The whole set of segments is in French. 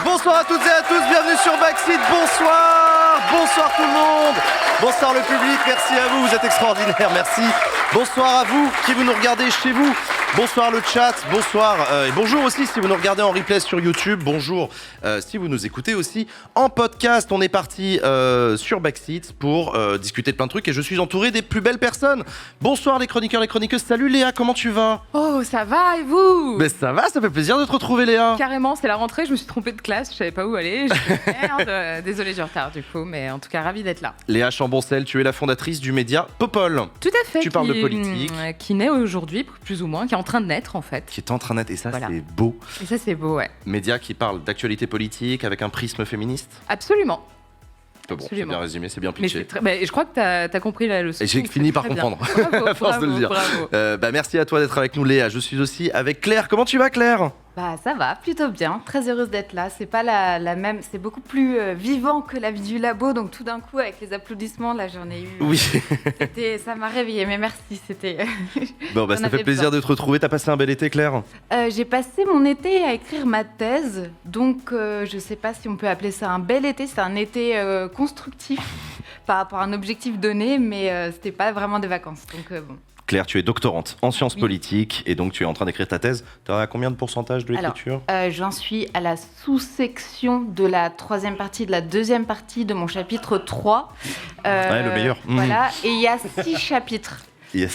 Bonsoir à toutes et à tous, bienvenue sur Backseat, bonsoir tout le monde, bonsoir le public, merci à vous, vous êtes extraordinaires, merci. Bonsoir à vous qui vous nous regardez chez vous. Bonsoir le chat, bonsoir et bonjour aussi si vous nous regardez en replay sur YouTube. Bonjour si vous nous écoutez aussi en podcast. On est parti sur Backseat pour discuter de plein de trucs et je suis entouré des plus belles personnes. Bonsoir les chroniqueurs, les chroniqueuses. Salut Léa, comment tu vas ? Oh, ça va et vous ? Mais ça va, ça fait plaisir de te retrouver Léa. Carrément, c'est la rentrée, je me suis trompée de classe, je savais pas où aller. Merde, désolée du retard du coup, mais en tout cas ravie d'être là. Léa Chamboncel, tu es la fondatrice du média Popol. Tout à fait. Tu parles de politique. Qui naît aujourd'hui, plus ou moins, qui est en train de naître en fait. Qui est en train d'être, et ça Voilà. c'est beau. Et ça c'est beau, ouais. Média qui parle d'actualité politique avec un prisme féministe. Absolument. Bon, c'est Absolument. bien résumé, c'est bien Mais pitché. je crois que t'as compris la leçon. Et j'ai fini par Très bien. comprendre, Bravo, à force de le dire. bravo. Merci à toi d'être avec nous Léa, je suis aussi avec Claire. Comment tu vas Claire ? Bah ça va, plutôt bien. Très heureuse d'être là. C'est pas la même, c'est beaucoup plus vivant que la vie du labo. Donc tout d'un coup, avec les applaudissements, là j'en ai eu. Oui. Ça m'a réveillée. Mais merci, c'était. Bon bah On ça fait avait plaisir besoin. de te retrouver, t'as passé un bel été Claire ? J'ai passé mon été à écrire ma thèse. Donc je sais pas si on peut appeler ça un bel été. C'est un été constructif par rapport à un objectif donné, mais c'était pas vraiment des vacances. Donc bon. Claire, tu es doctorante en sciences Oui. politiques et donc tu es en train d'écrire ta thèse. Tu as combien de pourcentage de l'écriture ? J'en suis à la sous-section de la troisième partie, de la deuxième partie de mon chapitre 3. Ouais, le meilleur. Voilà, et il y a 6 chapitres. Yes.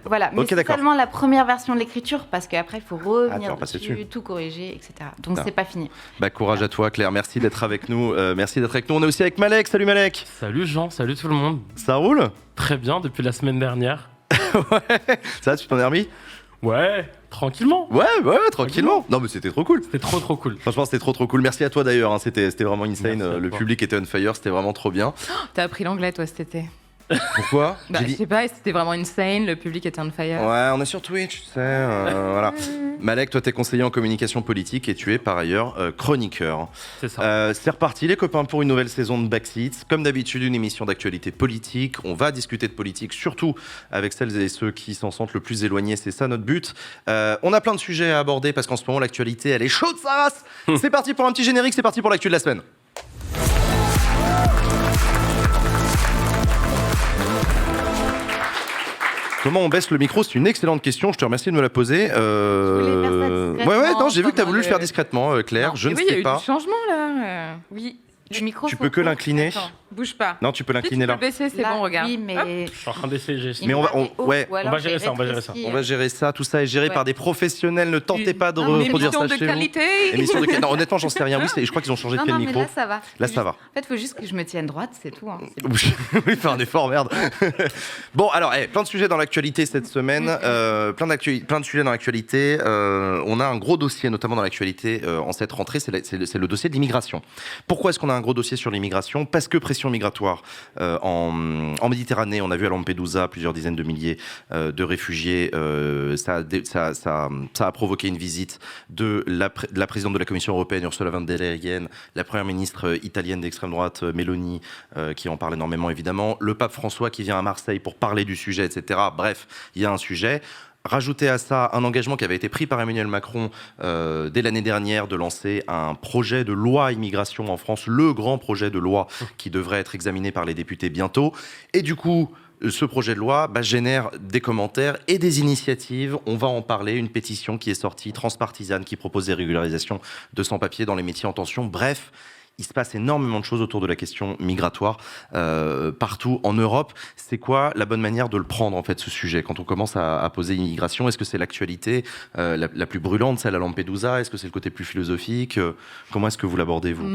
Voilà, mais Ok, c'est d'accord. seulement la première version de l'écriture, parce qu'après, il faut Ah, tu vas revenir repasser dessus, dessus. tout corriger, etc. Donc, Ah. c'est pas fini. Bah courage à toi Claire, merci d'être avec nous. Merci d'être avec nous. On est aussi avec Malek. Salut Malek. Salut Jean, salut tout le monde. Ça roule ? Très bien depuis la semaine dernière. Ouais. Ça, tu t'en es remis ? Ouais, tranquillement. Ouais, tranquillement. Non mais c'était trop cool. C'était trop cool. Franchement, c'était trop cool. Merci à toi d'ailleurs. Hein. C'était vraiment insane. Merci à Le toi. public était on fire. C'était vraiment trop bien. T'as appris l'anglais toi cet été. Pourquoi Bah, J'ai je dit- sais pas, c'était vraiment insane, le public était on fire. Ouais, on est sur Twitch, tu sais. Voilà. Malek, toi, t'es conseiller en communication politique et tu es par ailleurs chroniqueur. C'est ça. C'est reparti, les copains, pour une nouvelle saison de Backseat. Comme d'habitude, une émission d'actualité politique. On va discuter de politique, surtout avec celles et ceux qui s'en sentent le plus éloignés. C'est ça notre but. On a plein de sujets à aborder parce qu'en ce moment, l'actualité, elle est chaude, sa race. C'est parti pour un petit générique. C'est parti pour l'actu de la semaine. Comment on baisse le micro ? C'est une excellente question. Je te remercie de me la poser. voulais faire ça discrètement, Ouais, non, j'ai vu que tu as voulu le pendant faire le- discrètement, Claire. Non. Je Et ne oui, il y a sais eu pas. du changement là. Oui, le micro. Tu faut peux que qu'on- l'incliner. Attends, bouge pas. Non, tu peux Si, tu l'incliner peux là. le baisser, c'est Là, bon, regarde. Oui, Hop. mais. Je suis en train d'essayer. Mais on va- ouais, Ou alors on va j'ai gérer ça, on va gérer rétréci. On va gérer ça. Tout ça est géré Ouais. par des professionnels. Ne tentez pas de Une reproduire émission ça de chez vous. qualité. Émission de qualité. Non, honnêtement, j'en sais rien. Oui, je crois qu'ils ont changé de Non, quel non, mais micro. là, ça va. Là, ça va. En fait, il faut juste que je me tienne droite, c'est tout. Hein. C'est bon. Oui, faire un effort, merde. Bon, alors, plein de sujets dans l'actualité cette semaine, plein de sujets dans l'actualité. On a un gros dossier, notamment dans l'actualité en cette rentrée, c'est le dossier de l'immigration. Pourquoi est-ce qu'on a un gros dossier sur l'immigration ? Parce que pression migratoire en Méditerranée. On a vu à Lampedusa plusieurs dizaines de milliers de réfugiés. Ça a provoqué une visite de la présidente de la Commission européenne, Ursula von der Leyen, la première ministre italienne d'extrême droite, Meloni, qui en parle énormément évidemment, le pape François qui vient à Marseille pour parler du sujet, etc. Bref, il y a un sujet. Rajouter à ça un engagement qui avait été pris par Emmanuel Macron dès l'année dernière de lancer un projet de loi immigration en France, le grand projet de loi qui devrait être examiné par les députés bientôt. Et du coup, ce projet de loi génère des commentaires et des initiatives. On va en parler, une pétition qui est sortie, transpartisane, qui propose des régularisations de sans-papiers dans les métiers en tension. Bref, il se passe énormément de choses autour de la question migratoire partout en Europe. C'est quoi la bonne manière de le prendre, en fait, ce sujet, quand on commence à poser l'immigration ? Est-ce que c'est l'actualité la plus brûlante, celle à Lampedusa ? Est-ce que c'est le côté plus philosophique ? Comment est-ce que vous l'abordez, vous,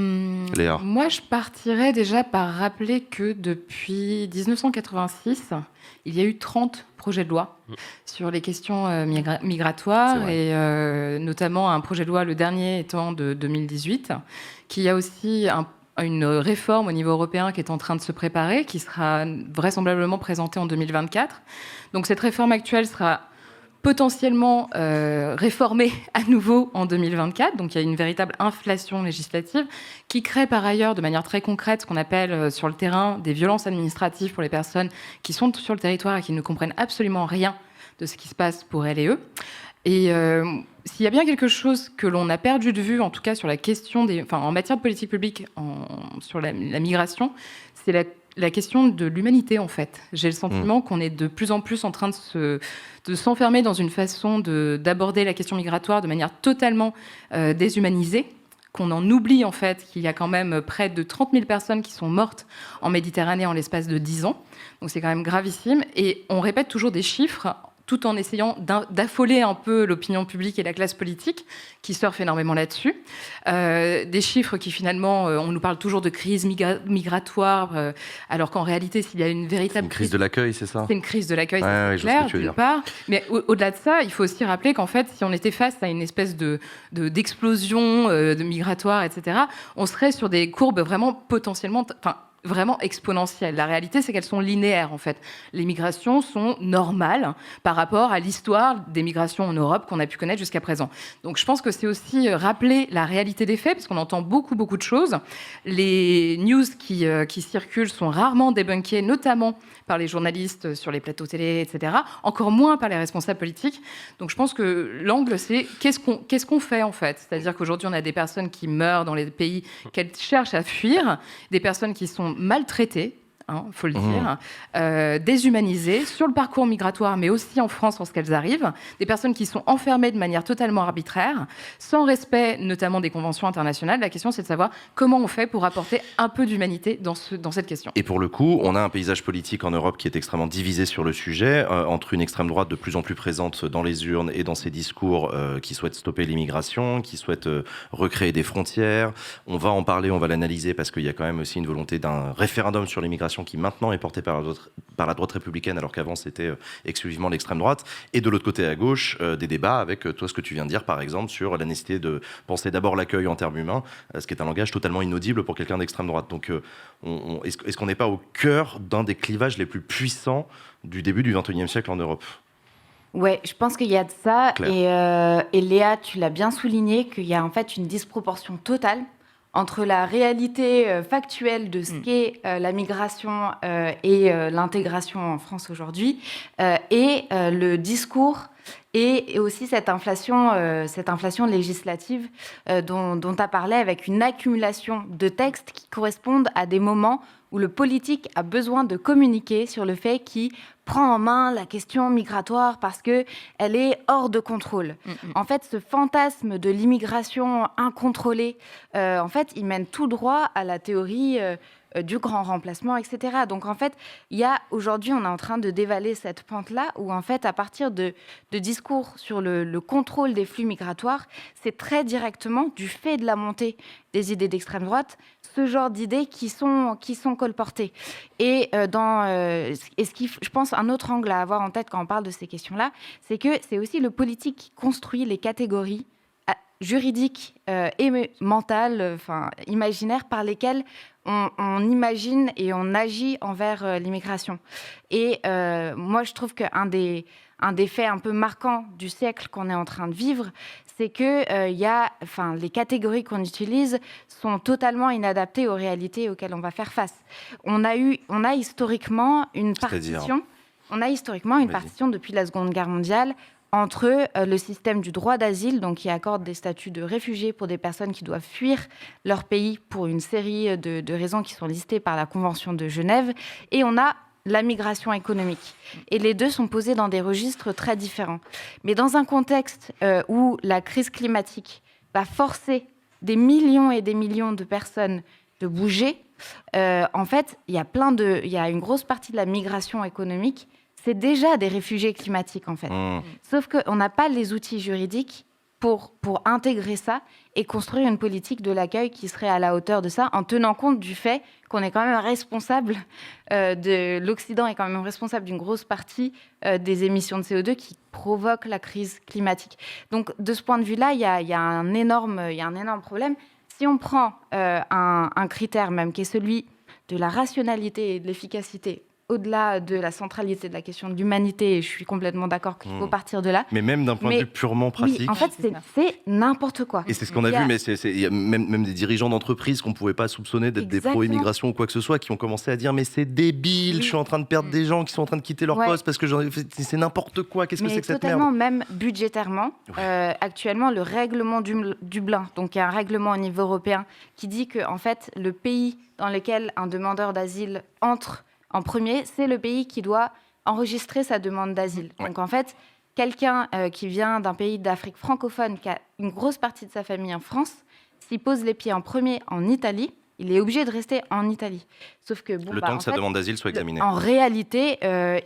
Léa ? Moi, je partirais déjà par rappeler que depuis 1986, il y a eu 30 projets de loi sur les questions migratoires, et notamment un projet de loi, le dernier étant de 2018, qui a aussi une réforme au niveau européen qui est en train de se préparer, qui sera vraisemblablement présentée en 2024. Donc cette réforme actuelle sera potentiellement réformée à nouveau en 2024. Donc il y a une véritable inflation législative qui crée par ailleurs de manière très concrète ce qu'on appelle sur le terrain des violences administratives pour les personnes qui sont sur le territoire et qui ne comprennent absolument rien de ce qui se passe pour elles et eux. Et s'il y a bien quelque chose que l'on a perdu de vue, en tout cas sur la question en matière de politique publique sur la migration, c'est la question de l'humanité, en fait. J'ai le sentiment qu'on est de plus en plus en train de s'enfermer dans une façon d'aborder la question migratoire de manière totalement déshumanisée, qu'on en oublie, en fait, qu'il y a quand même près de 30 000 personnes qui sont mortes en Méditerranée en l'espace de 10 ans. Donc c'est quand même gravissime. Et on répète toujours des chiffres tout en essayant d'affoler un peu l'opinion publique et la classe politique, qui surfent énormément là-dessus. Des chiffres qui, finalement, on nous parle toujours de crise migratoire, alors qu'en réalité, s'il y a une véritable... C'est une crise de l'accueil, c'est ça ? C'est une crise de l'accueil, ouais, c'est clair, d'une part. Mais au-delà de ça, il faut aussi rappeler qu'en fait, si on était face à une espèce d'explosion de migratoire, etc., on serait sur des courbes vraiment potentiellement... vraiment exponentielles. La réalité, c'est qu'elles sont linéaires, en fait. Les migrations sont normales par rapport à l'histoire des migrations en Europe qu'on a pu connaître jusqu'à présent. Donc, je pense que c'est aussi rappeler la réalité des faits, parce qu'on entend beaucoup, beaucoup de choses. Les news qui circulent sont rarement débunkées, notamment par les journalistes sur les plateaux télé, etc., encore moins par les responsables politiques. Donc, je pense que l'angle, c'est qu'est-ce qu'on fait, en fait ? C'est-à-dire qu'aujourd'hui, on a des personnes qui meurent dans les pays qu'elles cherchent à fuir, des personnes qui sont maltraités, faut le dire, déshumanisées sur le parcours migratoire, mais aussi en France lorsqu'elles arrivent, des personnes qui sont enfermées de manière totalement arbitraire, sans respect notamment des conventions internationales. La question, c'est de savoir comment on fait pour apporter un peu d'humanité dans cette question. Et pour le coup, on a un paysage politique en Europe qui est extrêmement divisé sur le sujet, entre une extrême droite de plus en plus présente dans les urnes et dans ses discours qui souhaite stopper l'immigration, qui souhaite recréer des frontières. On va en parler, on va l'analyser, parce qu'il y a quand même aussi une volonté d'un référendum sur l'immigration qui maintenant est portée par la droite républicaine, alors qu'avant c'était exclusivement l'extrême droite. Et de l'autre côté à gauche, des débats avec toi, ce que tu viens de dire, par exemple, sur la nécessité de penser d'abord l'accueil en termes humains, ce qui est un langage totalement inaudible pour quelqu'un d'extrême droite. Donc est-ce qu'on n'est pas au cœur d'un des clivages les plus puissants du début du XXIe siècle en Europe ? Ouais, je pense qu'il y a de ça. Et Léa, tu l'as bien souligné, qu'il y a en fait une disproportion totale entre la réalité factuelle de ce qu'est la migration et l'intégration en France aujourd'hui et le discours et aussi cette inflation législative dont tu as parlé, avec une accumulation de textes qui correspondent à des moments où le politique a besoin de communiquer sur le fait qu'il prend en main la question migratoire parce qu'elle est hors de contrôle. En fait, ce fantasme de l'immigration incontrôlée, en fait, il mène tout droit à la théorie du grand remplacement, etc. Donc, en fait, aujourd'hui, on est en train de dévaler cette pente-là où, en fait, à partir de discours sur le contrôle des flux migratoires, c'est très directement, du fait de la montée des idées d'extrême droite, ce genre d'idées qui sont colportées. Et ce qui, je pense, un autre angle à avoir en tête quand on parle de ces questions-là, c'est que c'est aussi le politique qui construit les catégories juridiques et mentales, imaginaires, par lesquelles on imagine et on agit envers l'immigration. Et moi, je trouve qu'un des faits un peu marquants du siècle qu'on est en train de vivre, c'est que les catégories qu'on utilise sont totalement inadaptées aux réalités auxquelles on va faire face. On a historiquement une partition depuis la Seconde Guerre mondiale entre le système du droit d'asile, donc qui accorde des statuts de réfugiés pour des personnes qui doivent fuir leur pays pour une série de raisons qui sont listées par la Convention de Genève, et on a la migration économique. Et les deux sont posés dans des registres très différents. Mais dans un contexte où la crise climatique va forcer des millions et des millions de personnes de bouger, en fait, il y a une grosse partie de la migration économique, c'est déjà des réfugiés climatiques, en fait. Sauf qu'on n'a pas les outils juridiques pour intégrer ça et construire une politique de l'accueil qui serait à la hauteur de ça, en tenant compte du fait qu'on est quand même responsable, l'Occident est quand même responsable d'une grosse partie des émissions de CO2 qui provoquent la crise climatique. Donc, de ce point de vue-là, il y a un énorme problème. Si on prend un critère même qui est celui de la rationalité et de l'efficacité au-delà de la centralité de la question de l'humanité, et je suis complètement d'accord qu'il faut partir de là. Mais même d'un point de vue purement pratique. Oui, en fait, c'est n'importe quoi. Et c'est ce qu'on a vu, mais il y a même des dirigeants d'entreprises qu'on ne pouvait pas soupçonner d'être des pro-immigration ou quoi que ce soit, qui ont commencé à dire mais c'est débile, je suis en train de perdre des gens qui sont en train de quitter leur poste parce que c'est n'importe quoi, qu'est-ce que c'est que cette merde ? Totalement, même budgétairement, actuellement, le règlement Dublin, donc il y a un règlement au niveau européen qui dit que en fait, le pays dans lequel un demandeur d'asile entre en premier, c'est le pays qui doit enregistrer sa demande d'asile. Donc en fait, quelqu'un qui vient d'un pays d'Afrique francophone, qui a une grosse partie de sa famille en France, s'il pose les pieds en premier en Italie, il est obligé de rester en Italie. Sauf que le temps que sa demande d'asile soit examinée. En réalité,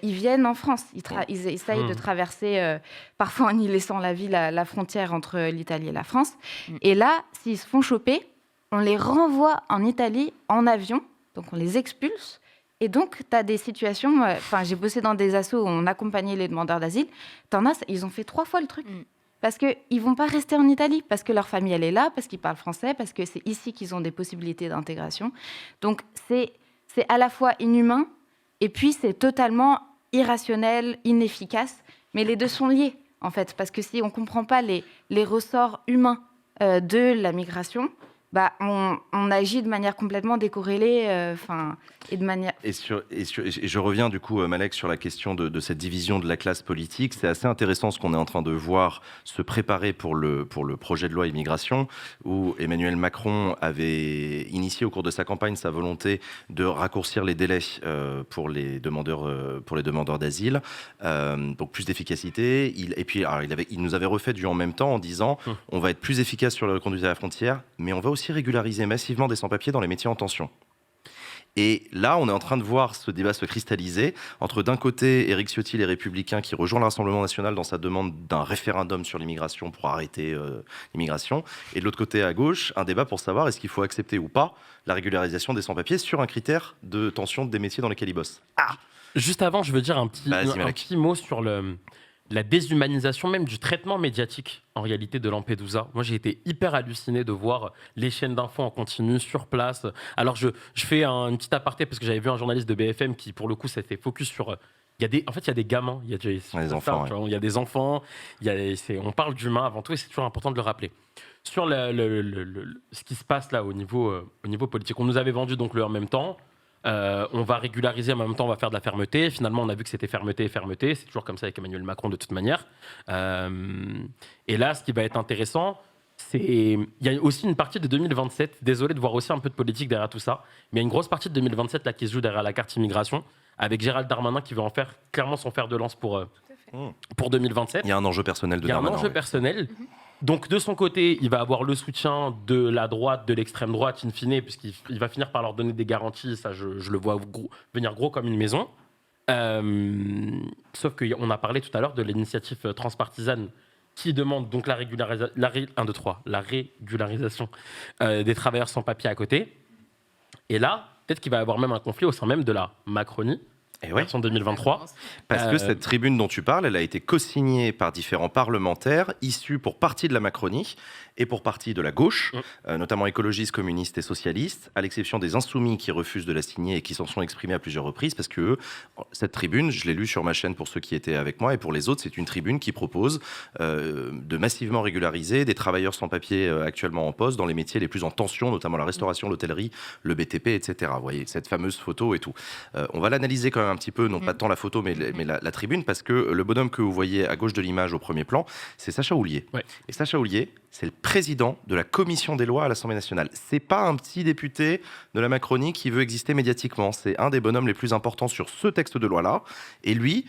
ils viennent en France. Ils essayent de traverser, parfois en y laissant la frontière entre l'Italie et la France. Et là, s'ils se font choper, on les renvoie en Italie en avion, donc on les expulse. Et donc, tu as des situations... j'ai bossé dans des assos où on accompagnait les demandeurs d'asile. Ils ont fait 3 fois le truc. Parce qu'ils ne vont pas rester en Italie, parce que leur famille, elle est là, parce qu'ils parlent français, parce que c'est ici qu'ils ont des possibilités d'intégration. Donc, c'est à la fois inhumain, et puis c'est totalement irrationnel, inefficace. Mais les deux sont liés, en fait. Parce que si on ne comprend pas les ressorts humains de la migration... on agit de manière complètement décorrélée, et de manière... Et je reviens du coup, Malek, sur la question de cette division de la classe politique. C'est assez intéressant ce qu'on est en train de voir se préparer pour le projet de loi immigration, où Emmanuel Macron avait initié au cours de sa campagne sa volonté de raccourcir les délais pour les demandeurs d'asile, donc plus d'efficacité. Il nous avait refait du en même temps en disant on va être plus efficace sur la reconduite à la frontière, mais on va aussi régulariser massivement des sans-papiers dans les métiers en tension. Et là, on est en train de voir ce débat se cristalliser entre, d'un côté, Éric Ciotti, les Républicains, qui rejoint le Rassemblement national dans sa demande d'un référendum sur l'immigration pour arrêter l'immigration, et de l'autre côté, à gauche, un débat pour savoir est-ce qu'il faut accepter ou pas la régularisation des sans-papiers sur un critère de tension des métiers dans lesquels ils bossent. Juste avant, je veux dire un petit mot sur la déshumanisation même du traitement médiatique en réalité de Lampedusa. Moi, j'ai été hyper halluciné de voir les chaînes d'infos en continu sur place. Alors, je fais une petite aparté parce que j'avais vu un journaliste de BFM qui, pour le coup, s'était focus sur... En fait, il y a des gamins, il y a des enfants, il y a des enfants, on parle d'humain avant tout et c'est toujours important de le rappeler. Sur ce qui se passe là au niveau politique, on nous avait vendu donc le en même temps. On va régulariser, en même temps on va faire de la fermeté. Finalement, on a vu que c'était fermeté. C'est toujours comme ça avec Emmanuel Macron de toute manière. Et là, ce qui va être intéressant, il y a aussi une partie de 2027. Désolé de voir aussi un peu de politique derrière tout ça, mais il y a une grosse partie de 2027 là, qui se joue derrière la carte immigration, avec Gérald Darmanin qui veut en faire clairement son fer de lance pour 2027. Il y a un enjeu personnel de Darmanin. Il y a un enjeu personnel. Donc, de son côté, il va avoir le soutien de la droite, de l'extrême droite, in fine, puisqu'il va finir par leur donner des garanties. Ça, je le vois venir gros comme une maison. Sauf qu'on a parlé tout à l'heure de l'initiative transpartisane qui demande donc la régularisation des travailleurs sans papier à côté. Et là, peut-être qu'il va y avoir même un conflit au sein même de la Macronie. Version 2023. Parce que cette tribune dont tu parles, elle a été co-signée par différents parlementaires issus pour partie de la Macronie et pour partie de la gauche, notamment écologistes, communistes et socialistes, à l'exception des insoumis qui refusent de la signer et qui s'en sont exprimés à plusieurs reprises, parce que cette tribune, je l'ai lue sur ma chaîne pour ceux qui étaient avec moi, et pour les autres, c'est une tribune qui propose de massivement régulariser des travailleurs sans papier actuellement en poste dans les métiers les plus en tension, notamment la restauration, l'hôtellerie, le BTP, etc. Vous voyez, cette fameuse photo et tout. On va l'analyser quand même un petit peu, non pas tant la photo, mais la tribune, parce que le bonhomme que vous voyez à gauche de l'image au premier plan, c'est Sacha Houlié. Ouais. Et Sacha Houlié, c'est le président de la commission des lois à l'Assemblée nationale. C'est pas un petit député de la Macronie qui veut exister médiatiquement. C'est un des bonhommes les plus importants sur ce texte de loi-là. Et lui,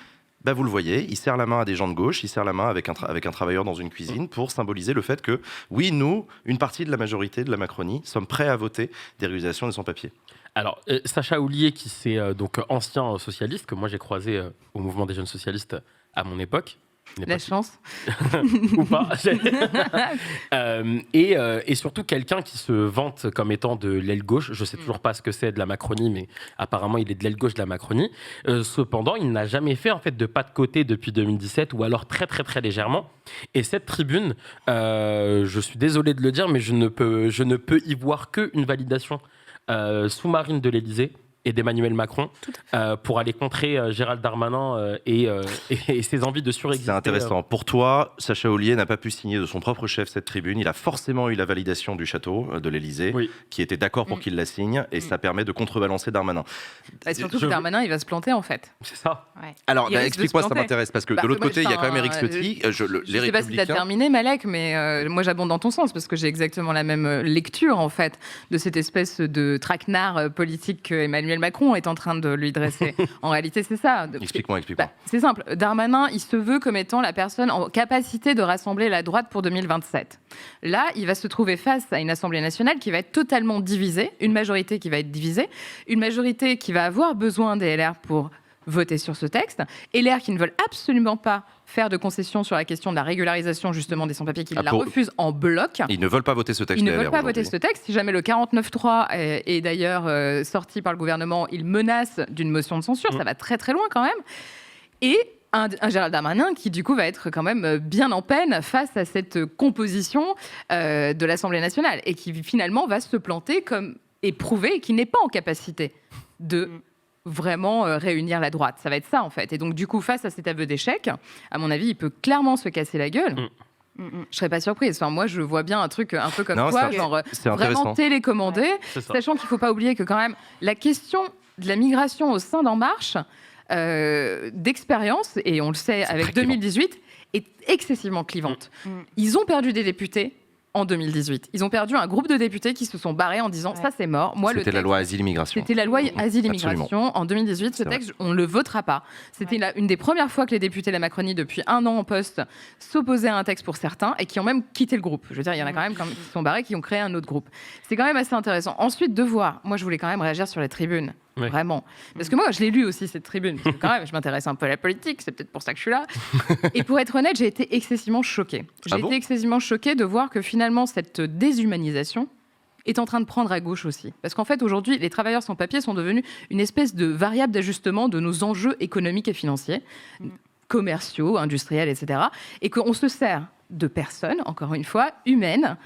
vous le voyez, il serre la main à des gens de gauche, il serre la main avec un travailleur dans une cuisine pour symboliser le fait que, oui, nous, une partie de la majorité de la Macronie, sommes prêts à voter des régularisations des sans-papiers. Alors, Sacha Houlié, qui c'est donc ancien socialiste, que moi j'ai croisé au mouvement des jeunes socialistes à mon époque. La chance. Ou pas. Et surtout quelqu'un qui se vante comme étant de l'aile gauche. Je ne sais toujours pas ce que c'est de la Macronie, mais apparemment il est de l'aile gauche de la Macronie. Cependant, il n'a jamais fait en fait de pas de côté depuis 2017, ou alors très très très légèrement. Et cette tribune, je suis désolé de le dire, mais je ne peux y voir qu'une validation sous-marine de l'Élysée. et d'Emmanuel Macron pour aller contrer Gérald Darmanin et ses envies de surexister. C'est intéressant. Pour toi, Sacha Ollier n'a pas pu signer de son propre chef cette tribune. Il a forcément eu la validation du château de l'Élysée, qui était d'accord pour qu'il la signe, et ça permet de contrebalancer Darmanin. Surtout que Darmanin, il va se planter en fait. C'est ça. Ouais. Alors, explique-moi, ça m'intéresse, parce que de l'autre côté, il y a quand même Éric Ciotti, je les sais Républicains. pas si tu as terminé, Malek, mais moi j'abonde dans ton sens, parce que j'ai exactement la même lecture en fait de cette espèce de traquenard politique qu'Emmanuel Macron est en train de lui dresser. En réalité, c'est ça. Explique-moi. C'est simple. Darmanin, il se veut comme étant la personne en capacité de rassembler la droite pour 2027. Là, il va se trouver face à une Assemblée nationale qui va être totalement divisée, une majorité qui va être divisée, une majorité qui va avoir besoin des LR pour voter sur ce texte, et LR qui ne veulent absolument pas faire de concessions sur la question de la régularisation justement des sans-papiers, qui la refusent en bloc. Ils ne veulent pas voter ce texte. Ils ne veulent pas voter ce texte. Si jamais le 49.3 est d'ailleurs sorti par le gouvernement, ils menacent d'une motion de censure. Ça va très très loin quand même. Et un Gérald Darmanin qui du coup va être quand même bien en peine face à cette composition de l'Assemblée nationale, et qui finalement va se planter comme éprouvé, qu'il n'est pas en capacité de vraiment réunir la droite. Ça va être ça en fait. Et donc du coup, face à cet aveu d'échec, à mon avis, il peut clairement se casser la gueule. Je serais pas surprise. Enfin, moi, je vois bien un truc un peu comme toi, genre vraiment télécommandé, sachant qu'il faut pas oublier que quand même la question de la migration au sein d'En Marche, d'expérience, et on le sait avec 2018, est excessivement clivante. Ils ont perdu des députés en 2018. Ils ont perdu un groupe de députés qui se sont barrés en disant ça c'est mort. C'était la loi Asile-Immigration. C'était la loi Asile-Immigration en 2018. Ce texte, on ne le votera pas. C'était une des premières fois que les députés de la Macronie, depuis 1 an en poste, s'opposaient à un texte pour certains, et qui ont même quitté le groupe. Je veux dire, il y en a quand même qui se sont barrés, qui ont créé un autre groupe. C'est quand même assez intéressant. Ensuite, de voir, moi je voulais quand même réagir sur les tribunes. Oui. Vraiment. Parce que moi, je l'ai lu aussi, cette tribune. Parce que quand même, je m'intéresse un peu à la politique, c'est peut-être pour ça que je suis là. Et pour être honnête, j'ai été excessivement choquée. J'ai été excessivement choquée de voir que finalement, cette déshumanisation est en train de prendre à gauche aussi. Parce qu'en fait, aujourd'hui, les travailleurs sans papier sont devenus une espèce de variable d'ajustement de nos enjeux économiques et financiers, commerciaux, industriels, etc. Et qu'on se sert de personnes, encore une fois, humaines,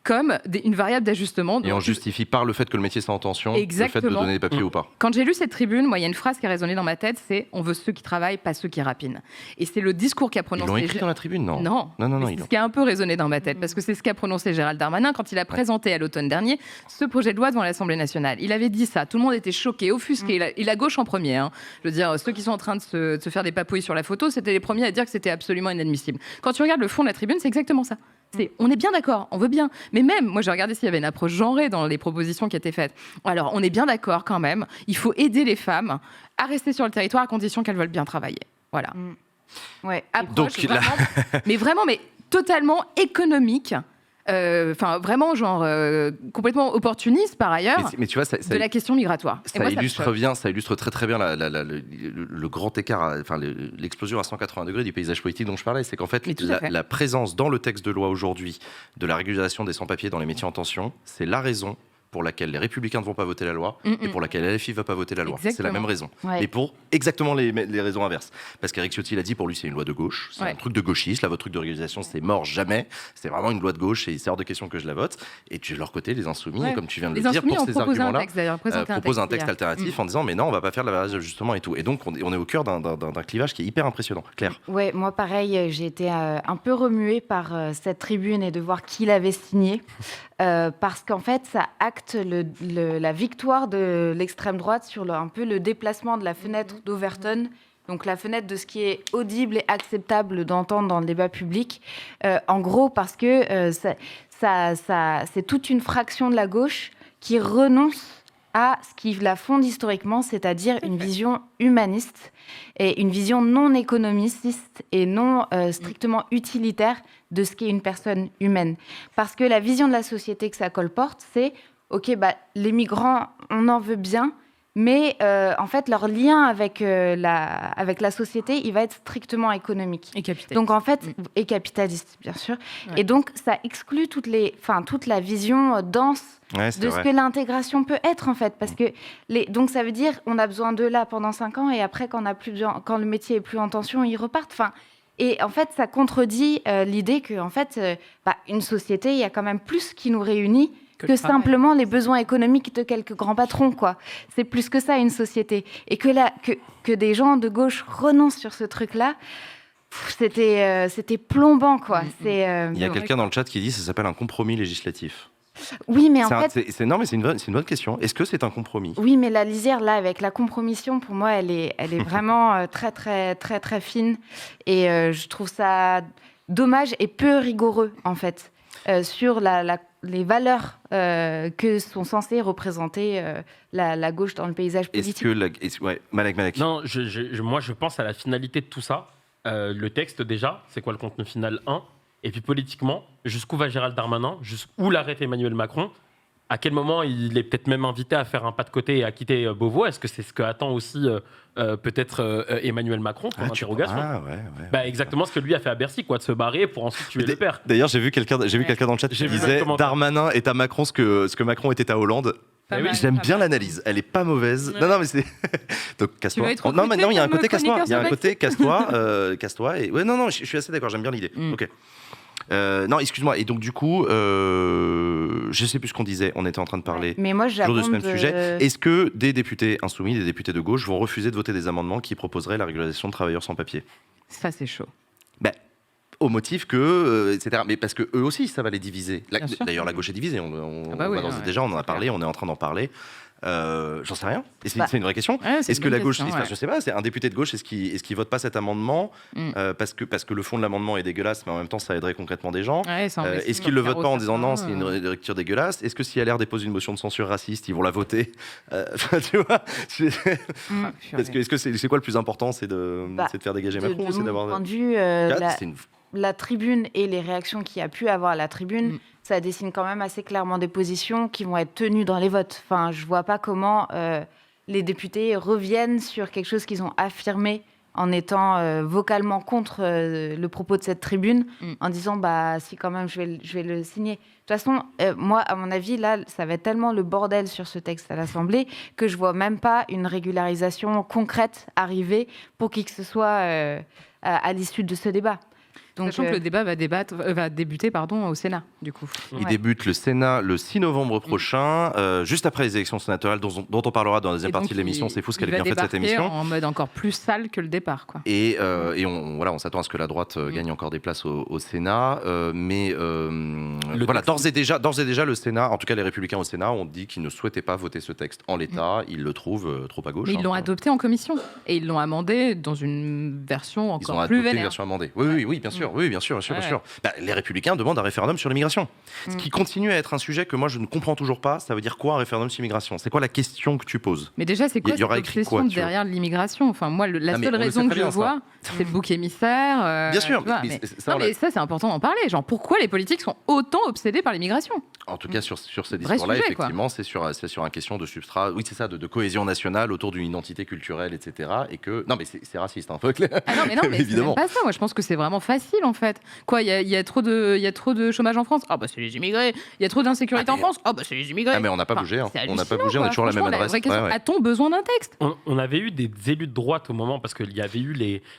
comme une variable d'ajustement. Et on justifie par le fait que le métier est en tension, le fait de donner des papiers ou pas. Quand j'ai lu cette tribune, moi, il y a une phrase qui a résonné dans ma tête, c'est « on veut ceux qui travaillent, pas ceux qui rapinent ». Et c'est le discours qu'a prononcé... Ils l'ont écrit dans la tribune, non? Non. C'est ce qui a un peu résonné dans ma tête, parce que c'est ce qu'a prononcé Gérald Darmanin quand il a présenté à l'automne dernier ce projet de loi devant l'Assemblée nationale. Il avait dit ça, tout le monde était choqué, offusqué, et la gauche en premier. Hein. Je veux dire, ceux qui sont en train de se faire des papouilles sur la photo, c'était les premiers à dire que c'était absolument inadmissible. Quand tu regardes le fond de la tribune, c'est exactement ça. On est bien d'accord, on veut bien. Mais même, moi j'ai regardé s'il y avait une approche genrée dans les propositions qui étaient faites. Alors, on est bien d'accord quand même, il faut aider les femmes à rester sur le territoire à condition qu'elles veulent bien travailler. Voilà. Ouais, approche donc, vraiment, mais totalement économique. Enfin, vraiment, genre, complètement opportuniste par ailleurs, mais tu vois, de la question migratoire. Ça illustre très très bien le grand écart, enfin l'explosion à 180 degrés du paysage politique dont je parlais. C'est qu'en fait, la présence dans le texte de loi aujourd'hui de la régularisation des sans-papiers dans les métiers en tension, c'est la raison pour laquelle les Républicains ne vont pas voter la loi et pour laquelle LFI ne va pas voter la loi. Exactement. C'est la même raison. Ouais. Et pour exactement les raisons inverses. Parce qu'Éric Ciotti l'a dit, pour lui, c'est une loi de gauche. C'est un truc de gauchiste. Là, votre truc de régularisation, c'est mort jamais. C'est vraiment une loi de gauche et c'est hors de question que je la vote. Et de leur côté, les Insoumis, comme tu viens de le dire, pour ces arguments-là, proposent un texte alternatif en disant mais non, on ne va pas faire de la variation d'ajustement et tout. Et donc, on est au cœur d'un clivage qui est hyper impressionnant. Claire. Ouais, moi, pareil, j'ai été un peu remuée par cette tribune et de voir qui l'avait signée. Parce qu'en fait, ça acte la victoire de l'extrême droite sur un peu le déplacement de la fenêtre d'Overton, donc la fenêtre de ce qui est audible et acceptable d'entendre dans le débat public. En gros, parce que c'est toute une fraction de la gauche qui renonce à ce qui la fonde historiquement, c'est-à-dire une vision humaniste et une vision non économiste et non strictement utilitaire de ce qu'est une personne humaine. Parce que la vision de la société que ça colporte, c'est ok, les migrants, on en veut bien, mais en fait, leur lien avec la société, il va être strictement économique. Et capitaliste. Donc en fait, et capitaliste, bien sûr. Ouais. Et donc, ça exclut toute la vision dense de ce que l'intégration peut être, en fait. Parce que donc ça veut dire on a besoin d'eux là pendant 5 ans, et après, quand le métier est plus en tension, ils repartent. Enfin, et en fait, ça contredit l'idée que, en fait, une société, il y a quand même plus qui nous réunit que simplement les besoins économiques de quelques grands patrons, quoi. C'est plus que ça, une société. Et que des gens de gauche renoncent sur ce truc-là, c'était plombant, quoi. Il y a quelqu'un dans le chat qui dit que ça s'appelle un compromis législatif. Oui, mais en fait... Non, mais c'est une bonne question. Est-ce que c'est un compromis ? Oui, mais la lisière, là, avec la compromission, pour moi, elle est vraiment très, très, très, très fine. Et je trouve ça dommage et peu rigoureux, en fait, sur les valeurs que sont censées représenter la gauche dans le paysage politique. Malek. Non, moi, je pense à la finalité de tout ça. Le texte, déjà, c'est quoi le contenu final 1 ? Et puis politiquement, jusqu'où va Gérald Darmanin ? Jusqu'où l'arrête Emmanuel Macron ? À quel moment il est peut-être même invité à faire un pas de côté et à quitter Beauvau ? Est-ce que c'est ce que attend aussi peut-être Emmanuel Macron pour l'interrogation ? Exactement ce que lui a fait à Bercy, quoi, de se barrer pour ensuite tuer le père. D'ailleurs, j'ai vu quelqu'un dans le chat qui disait Darmanin est à Macron ce que Macron était à Hollande. J'aime bien l'analyse, elle est pas mauvaise. Ouais. Non, mais c'est. Donc casse-toi. Non, il y a un côté casse-toi. Il y a un côté casse-toi. Et non, je suis assez d'accord. J'aime bien l'idée. Ok. Non, excuse-moi. Et donc du coup, je sais plus ce qu'on disait. On était en train de parler. Mais moi, toujours de ce même sujet. Est-ce que des députés insoumis, des députés de gauche, vont refuser de voter des amendements qui proposeraient la régularisation de travailleurs sans papier ? Ça, c'est chaud. Au motif que, etc. Mais parce que eux aussi, ça va les diviser. D'ailleurs, la gauche est divisée. Déjà, on en a parlé. On est en train d'en parler. J'en sais rien. C'est une vraie question. Ouais, est-ce que la gauche, je sais pas, c'est un député de gauche, est-ce qu'il vote pas cet amendement parce que le fond de l'amendement est dégueulasse, mais en même temps ça aiderait concrètement des gens. Est-ce qu'il le vote pas en disant non, c'est une lecture dégueulasse ? Est-ce que si LR dépose une motion de censure raciste, ils vont la voter ? Tu vois est-ce que c'est quoi le plus important, c'est de faire dégager Macron, ou c'est d'avoir point de vue la tribune et les réactions qu'il y a pu avoir à la tribune, ça dessine quand même assez clairement des positions qui vont être tenues dans les votes. Enfin, je vois pas comment les députés reviennent sur quelque chose qu'ils ont affirmé en étant vocalement contre le propos de cette tribune, en disant si quand même je vais le signer. De toute façon, moi, à mon avis, là, ça va être tellement le bordel sur ce texte à l'Assemblée que je vois même pas une régularisation concrète arriver pour qui que ce soit à l'issue de ce débat. Donc, sachant que le débat va débuter au Sénat, du coup. Il débute le Sénat le 6 novembre prochain, juste après les élections sénatoriales dont on parlera dans la deuxième partie de l'émission. C'est fou ce qu'elle est bien faite, cette émission. En mode encore plus sale que le départ, quoi. Et on s'attend à ce que la droite gagne encore des places au Sénat. D'ores et déjà, le Sénat, en tout cas les Républicains au Sénat, ont dit qu'ils ne souhaitaient pas voter ce texte en l'état. Ils le trouvent trop à gauche. Mais ils l'ont adopté en commission. Et ils l'ont amendé dans une version encore plus vénère. Ils ont adopté une version amendée. Oui, bien sûr. Oui, bien sûr. Les Républicains demandent un référendum sur l'immigration. Ce qui continue à être un sujet que moi je ne comprends toujours pas. Ça veut dire quoi un référendum sur l'immigration ? C'est quoi la question que tu poses ? Mais déjà, c'est quoi cette obsession derrière l'immigration ? Enfin, moi, la seule raison que je vois, c'est le bouc émissaire. Bien sûr. Mais ça, c'est important d'en parler. Genre, pourquoi les politiques sont autant obsédés par l'immigration ? En tout cas, sur ces discours-là, effectivement, c'est sur une question de substrat. Oui, c'est ça, de cohésion nationale autour d'une identité culturelle, etc. Et que non, mais c'est raciste, un peu clair. Non, mais évidemment. C'est même pas ça. Moi, je pense que c'est vraiment facile, en fait. Quoi, il y a trop de chômage en France. C'est les immigrés. Il y a trop d'insécurité en France. C'est les immigrés. Mais on n'a pas bougé. On n'a pas bougé. On est toujours la même adresse. A-t-on besoin d'un texte ? On avait eu des élus de droite au moment, parce qu'il y avait eu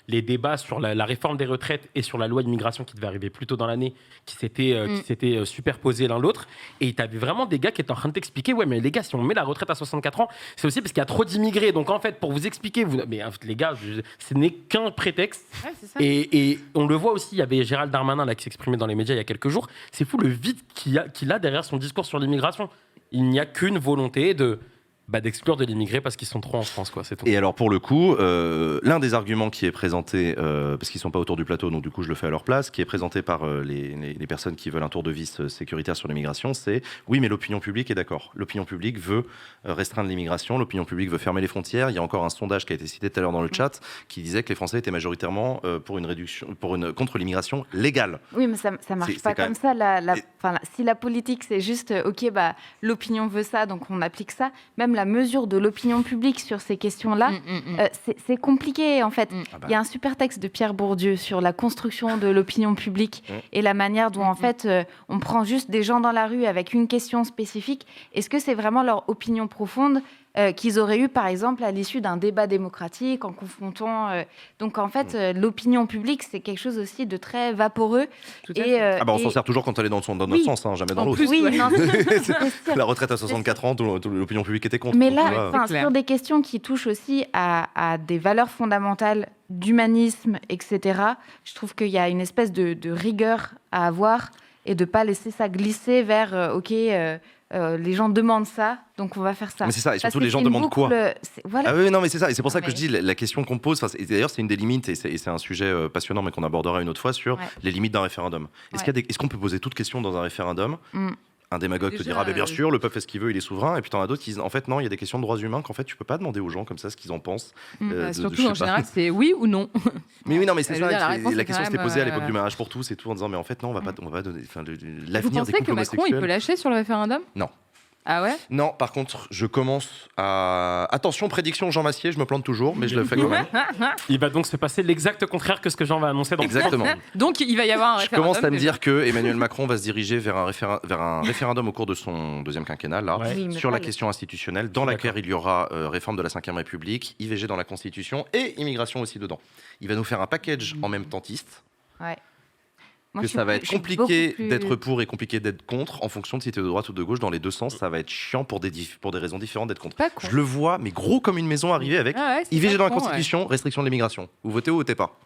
les débats sur la réforme des retraites et sur la loi d'immigration qui devait arriver plus tôt dans l'année, qui s'étaient superposés l'un l'autre. Et tu avais vraiment des gars qui étaient en train de t'expliquer mais les gars, si on met la retraite à 64 ans, c'est aussi parce qu'il y a trop d'immigrés. Donc en fait, pour vous expliquer, mais les gars, ce n'est qu'un prétexte. Et on le voit aussi, il y avait Gérald Darmanin là, qui s'exprimait dans les médias il y a quelques jours. C'est fou le vide qu'il a derrière son discours sur l'immigration. Il n'y a qu'une volonté d'exclure de l'immigré parce qu'ils sont trop en France, quoi, c'est tout. Et alors pour le coup, l'un des arguments qui est présenté, parce qu'ils sont pas autour du plateau, donc du coup je le fais à leur place, qui est présenté par les personnes qui veulent un tour de vis sécuritaire sur l'immigration, c'est oui, mais l'opinion publique est d'accord. L'opinion publique veut restreindre l'immigration, l'opinion publique veut fermer les frontières. Il y a encore un sondage qui a été cité tout à l'heure dans le chat qui disait que les Français étaient majoritairement contre l'immigration légale. Oui, mais ça marche pas comme ça. Si la politique c'est juste l'opinion veut ça, donc on applique ça. Même la mesure de l'opinion publique sur ces questions-là, c'est compliqué en fait. Il y a un super texte de Pierre Bourdieu sur la construction de l'opinion publique et la manière dont en fait on prend juste des gens dans la rue avec une question spécifique. Est-ce que c'est vraiment leur opinion profonde qu'ils auraient eu, par exemple, à l'issue d'un débat démocratique, en confrontant... Donc, en fait, l'opinion publique, c'est quelque chose aussi de très vaporeux. On s'en sert toujours quand elle est dans notre sens, hein, jamais dans l'autre. Oui, la retraite à 64 ans, l'opinion publique était contre. Mais là, sur des questions qui touchent aussi à des valeurs fondamentales d'humanisme, etc., je trouve qu'il y a une espèce de rigueur à avoir et de ne pas laisser ça glisser vers les gens demandent ça, donc on va faire ça. Mais c'est ça, et surtout les gens demandent quoi voilà. Ah oui, non, mais c'est ça, et c'est pour ça que je dis la question qu'on pose, et d'ailleurs c'est une des limites, et c'est un sujet passionnant, mais qu'on abordera une autre fois sur les limites d'un référendum. Est-ce qu'on peut poser toute question dans un référendum Un démagogue te dira, bien sûr, le peuple fait ce qu'il veut, il est souverain. Et puis t'en as d'autres qui disent, en fait, non, il y a des questions de droits humains qu'en fait, tu peux pas demander aux gens comme ça ce qu'ils en pensent. Surtout, en général, c'est oui ou non. Mais oui, non, mais c'est ça. La question s'était posée à l'époque du mariage mariage pour tous et tout, en disant, mais en fait, non, on va pas donner. L'avenir Vous pensez que Macron, il peut lâcher sur le référendum ? Non. Ah ouais ? Non, par contre, je commence à... Attention, prédiction Jean Massier, je me plante toujours, mais je le fais quand même. Il va donc se passer l'exact contraire que ce que Jean va annoncer dans Exactement. Donc, il va y avoir un référendum. Je commence à me dire que Emmanuel Macron va se diriger vers un référendum au cours de son deuxième quinquennat, là, sur la question institutionnelle, dans laquelle il y aura réforme de la Ve République, IVG dans la Constitution et immigration aussi dedans. Il va nous faire un package en même tentiste. Ouais. Ça va être compliqué d'être pour et compliqué d'être contre en fonction de si tu es de droite ou de gauche. Dans les deux sens, ça va être chiant pour des raisons différentes d'être contre. Je le vois, mais gros comme une maison arriver avec IVG dans la Constitution, restriction de l'immigration. Vous votez ou votez pas.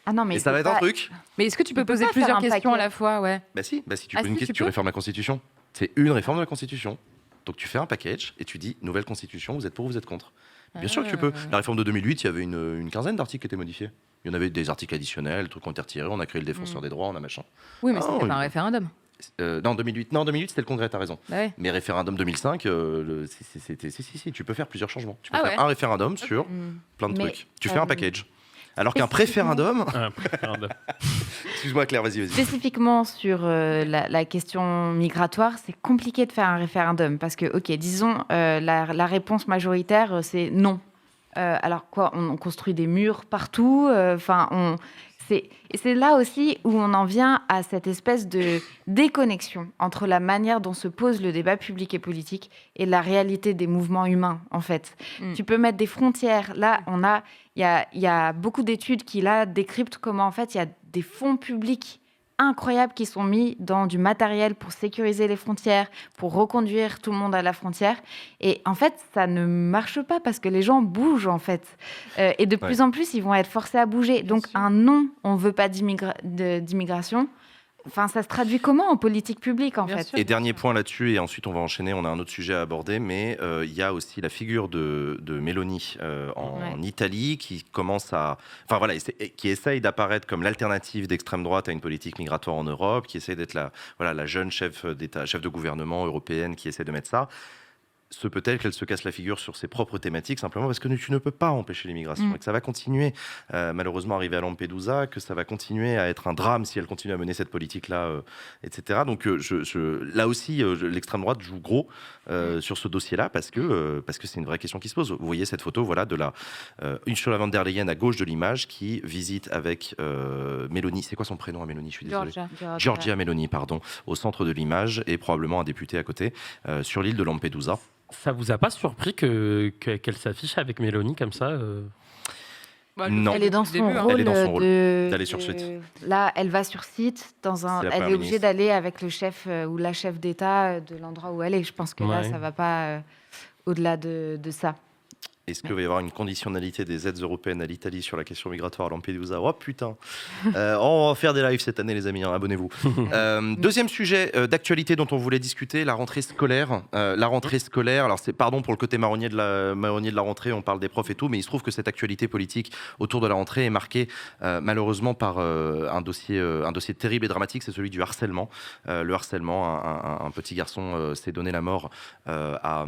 Ah non, mais et ça va être un truc. Mais est-ce que tu peux poser plusieurs questions à la fois Bah si tu poses une question, tu réformes la Constitution. C'est une réforme de la Constitution. Donc tu fais un package et tu dis nouvelle Constitution, vous êtes pour ou vous êtes contre. Bien sûr que tu peux. La réforme de 2008, il y avait une quinzaine d'articles qui étaient modifiés. Il y en avait des articles additionnels, des trucs qui ont été retirés, on a créé le défenseur des droits, on a machin. Oui, mais c'était pas un référendum. Non, 2008, c'était le Congrès, t'as raison. Ouais. Mais référendum 2005, si, tu peux faire plusieurs changements. Tu peux faire un référendum sur plein de trucs. Tu fais un package. Alors qu'un préférendum... Excuse-moi Claire, vas-y. Spécifiquement sur la question migratoire, c'est compliqué de faire un référendum parce que, ok, disons, la réponse majoritaire, c'est non. Alors quoi, on construit des murs partout, et c'est là aussi où on en vient à cette espèce de déconnexion entre la manière dont se pose le débat public et politique et la réalité des mouvements humains, en fait. Tu peux mettre des frontières. Là, il y a beaucoup d'études qui, là, décryptent comment, en fait, il y a des fonds publics incroyables qui sont mis dans du matériel pour sécuriser les frontières, pour reconduire tout le monde à la frontière. Et en fait, ça ne marche pas parce que les gens bougent, en fait. Et de plus en plus, ils vont être forcés à bouger. Donc, un non, on ne veut pas d'immigration. Enfin, ça se traduit comment en politique publique, en fait ? Et dernier point là-dessus, et ensuite on va enchaîner, on a un autre sujet à aborder, mais il y a aussi la figure de Meloni en Italie qui commence à... Enfin voilà, qui essaye d'apparaître comme l'alternative d'extrême droite à une politique migratoire en Europe, qui essaye d'être la jeune chef d'État, chef de gouvernement européenne qui essaie de mettre ça. Se peut-être qu'elle se casse la figure sur ses propres thématiques, simplement parce que tu ne peux pas empêcher l'immigration et que ça va continuer, malheureusement, arriver à Lampedusa, que ça va continuer à être un drame si elle continue à mener cette politique-là, etc. Donc là aussi, l'extrême droite joue gros sur ce dossier-là parce que c'est une vraie question qui se pose. Vous voyez cette photo de Ursula von der Leyen à gauche de l'image qui visite avec Meloni. C'est quoi son prénom à Meloni ? Je suis désolé. Giorgia Meloni, pardon, au centre de l'image et probablement un député à côté sur l'île de Lampedusa. Ça vous a pas surpris qu'elle s'affiche avec Mélanie comme ça Non. Elle est dans son rôle d'aller sur site. Là, elle va sur site. Elle est obligée d'aller avec le chef ou la chef d'État de l'endroit où elle est. Je pense que là, ça va pas au-delà de ça. Est-ce qu'il va y avoir une conditionnalité des aides européennes à l'Italie sur la question migratoire à Lampedusa ? Oh putain, on va faire des lives cette année les amis, hein, abonnez-vous. Deuxième sujet d'actualité dont on voulait discuter, la rentrée scolaire. Alors c'est pardon pour le côté marronnier de la rentrée, on parle des profs et tout, mais il se trouve que cette actualité politique autour de la rentrée est marquée malheureusement par un dossier terrible et dramatique, c'est celui du harcèlement. Le harcèlement, un petit garçon s'est donné la mort à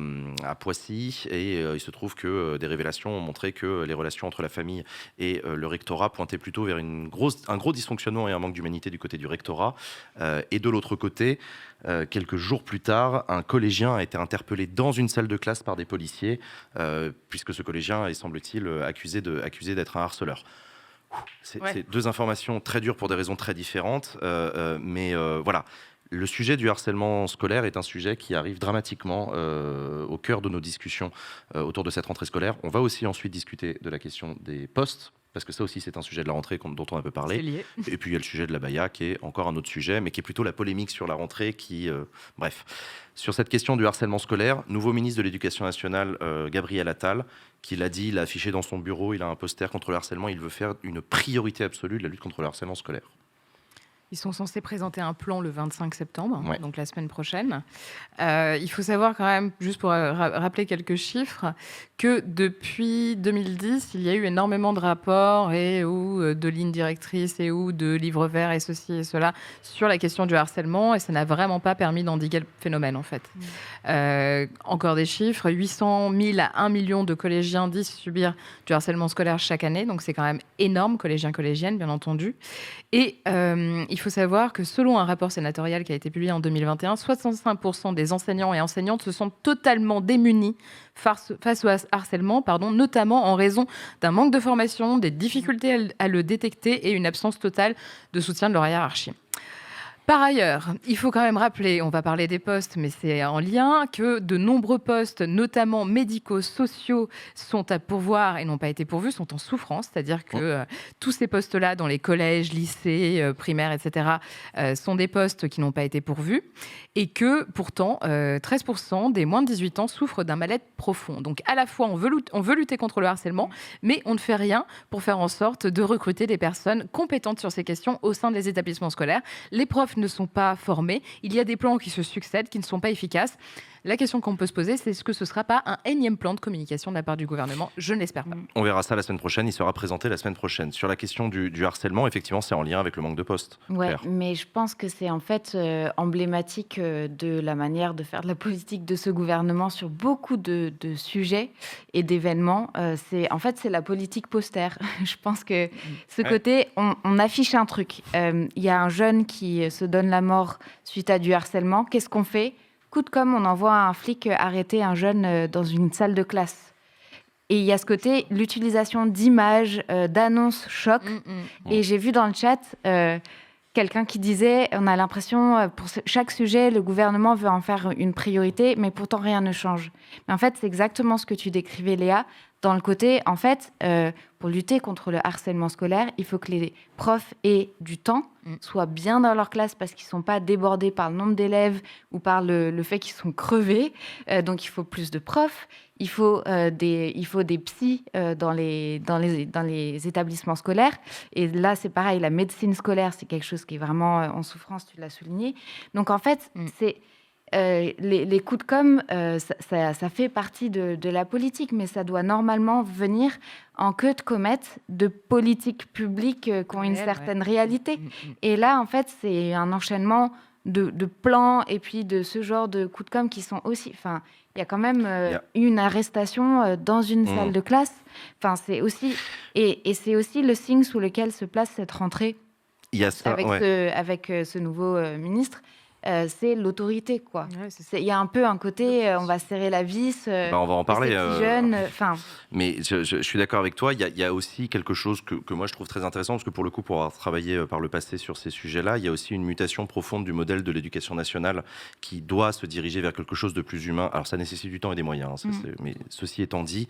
Poissy et il se trouve que des révélations ont montré que les relations entre la famille et le rectorat pointaient plutôt vers un gros dysfonctionnement et un manque d'humanité du côté du rectorat. Et de l'autre côté, quelques jours plus tard, un collégien a été interpellé dans une salle de classe par des policiers, puisque ce collégien est, semble-t-il, accusé d'être un harceleur. C'est deux informations très dures pour des raisons très différentes, mais voilà. Le sujet du harcèlement scolaire est un sujet qui arrive dramatiquement au cœur de nos discussions autour de cette rentrée scolaire. On va aussi ensuite discuter de la question des postes, parce que ça aussi c'est un sujet de la rentrée dont on a peu parlé. Et puis il y a le sujet de l'abaya qui est encore un autre sujet, mais qui est plutôt la polémique sur la rentrée qui... Bref, sur cette question du harcèlement scolaire, nouveau ministre de l'Éducation nationale, Gabriel Attal, qui l'a dit, il a affiché dans son bureau, il a un poster contre le harcèlement, il veut faire une priorité absolue de la lutte contre le harcèlement scolaire. Ils sont censés présenter un plan le 25 septembre, donc la semaine prochaine. Il faut savoir quand même, juste pour rappeler quelques chiffres, que depuis 2010, il y a eu énormément de rapports ou de lignes directrices ou de livres verts et ceci et cela sur la question du harcèlement, et ça n'a vraiment pas permis d'endiguer le phénomène en fait. Encore des chiffres, 800 000 à 1 million de collégiens disent subir du harcèlement scolaire chaque année, donc c'est quand même énorme, collégiens-collégiennes bien entendu. Et il faut savoir que selon un rapport sénatorial qui a été publié en 2021, 65% des enseignants et enseignantes se sentent totalement démunis face au harcèlement, notamment en raison d'un manque de formation, des difficultés à le détecter et une absence totale de soutien de leur hiérarchie. Par ailleurs, il faut quand même rappeler, on va parler des postes, mais c'est en lien, que de nombreux postes, notamment médicaux, sociaux, sont à pourvoir et n'ont pas été pourvus, sont en souffrance. C'est-à-dire que tous ces postes-là, dans les collèges, lycées, primaires, etc., sont des postes qui n'ont pas été pourvus. Et que, pourtant, 13% des moins de 18 ans souffrent d'un mal-être profond. Donc, à la fois, on veut lutter contre le harcèlement, mais on ne fait rien pour faire en sorte de recruter des personnes compétentes sur ces questions au sein des établissements scolaires. Les profs ne sont pas formés. Il y a des plans qui se succèdent, qui ne sont pas efficaces. La question qu'on peut se poser, c'est est-ce que ce ne sera pas un énième plan de communication de la part du gouvernement ? Je ne l'espère pas. On verra ça la semaine prochaine. Il sera présenté la semaine prochaine. Sur la question du harcèlement, effectivement, c'est en lien avec le manque de postes. Ouais, mais je pense que c'est en fait emblématique de la manière de faire de la politique de ce gouvernement sur beaucoup de sujets et d'événements. C'est la politique poster. Je pense que ce côté, on affiche un truc. Il y a un jeune qui se donne la mort suite à du harcèlement. Qu'est-ce qu'on fait ? Coup de com', on envoie un flic arrêter un jeune dans une salle de classe. Et il y a ce côté, l'utilisation d'images, d'annonces choc. Et j'ai vu dans le chat quelqu'un qui disait, on a l'impression, pour chaque sujet, le gouvernement veut en faire une priorité, mais pourtant rien ne change. Mais en fait, c'est exactement ce que tu décrivais, Léa, dans le côté, en fait, pour lutter contre le harcèlement scolaire, il faut que les profs aient du temps, soient bien dans leur classe parce qu'ils ne sont pas débordés par le nombre d'élèves ou par le fait qu'ils sont crevés. Donc, il faut plus de profs. Il faut des psys dans les établissements scolaires. Et là, c'est pareil, la médecine scolaire, c'est quelque chose qui est vraiment en souffrance, tu l'as souligné. Donc, en fait, c'est... les coups de com', ça fait partie de la politique, mais ça doit normalement venir en queue de comète de politiques publiques qui ont une certaine réalité. Et là, en fait, c'est un enchaînement de plans et puis de ce genre de coups de com' qui sont aussi... Enfin, il y a quand même une arrestation dans une salle de classe. Enfin, c'est aussi... Et c'est aussi le signe sous lequel se place cette rentrée avec ce nouveau ministre. C'est l'autorité, quoi. Il y a un peu un côté, on va serrer la vis. On va en parler. Jeune, mais je suis d'accord avec toi. Il y a aussi quelque chose que moi je trouve très intéressant, parce que pour le coup, pour avoir travaillé par le passé sur ces sujets-là, il y a aussi une mutation profonde du modèle de l'éducation nationale qui doit se diriger vers quelque chose de plus humain. Alors ça nécessite du temps et des moyens, mais ceci étant dit,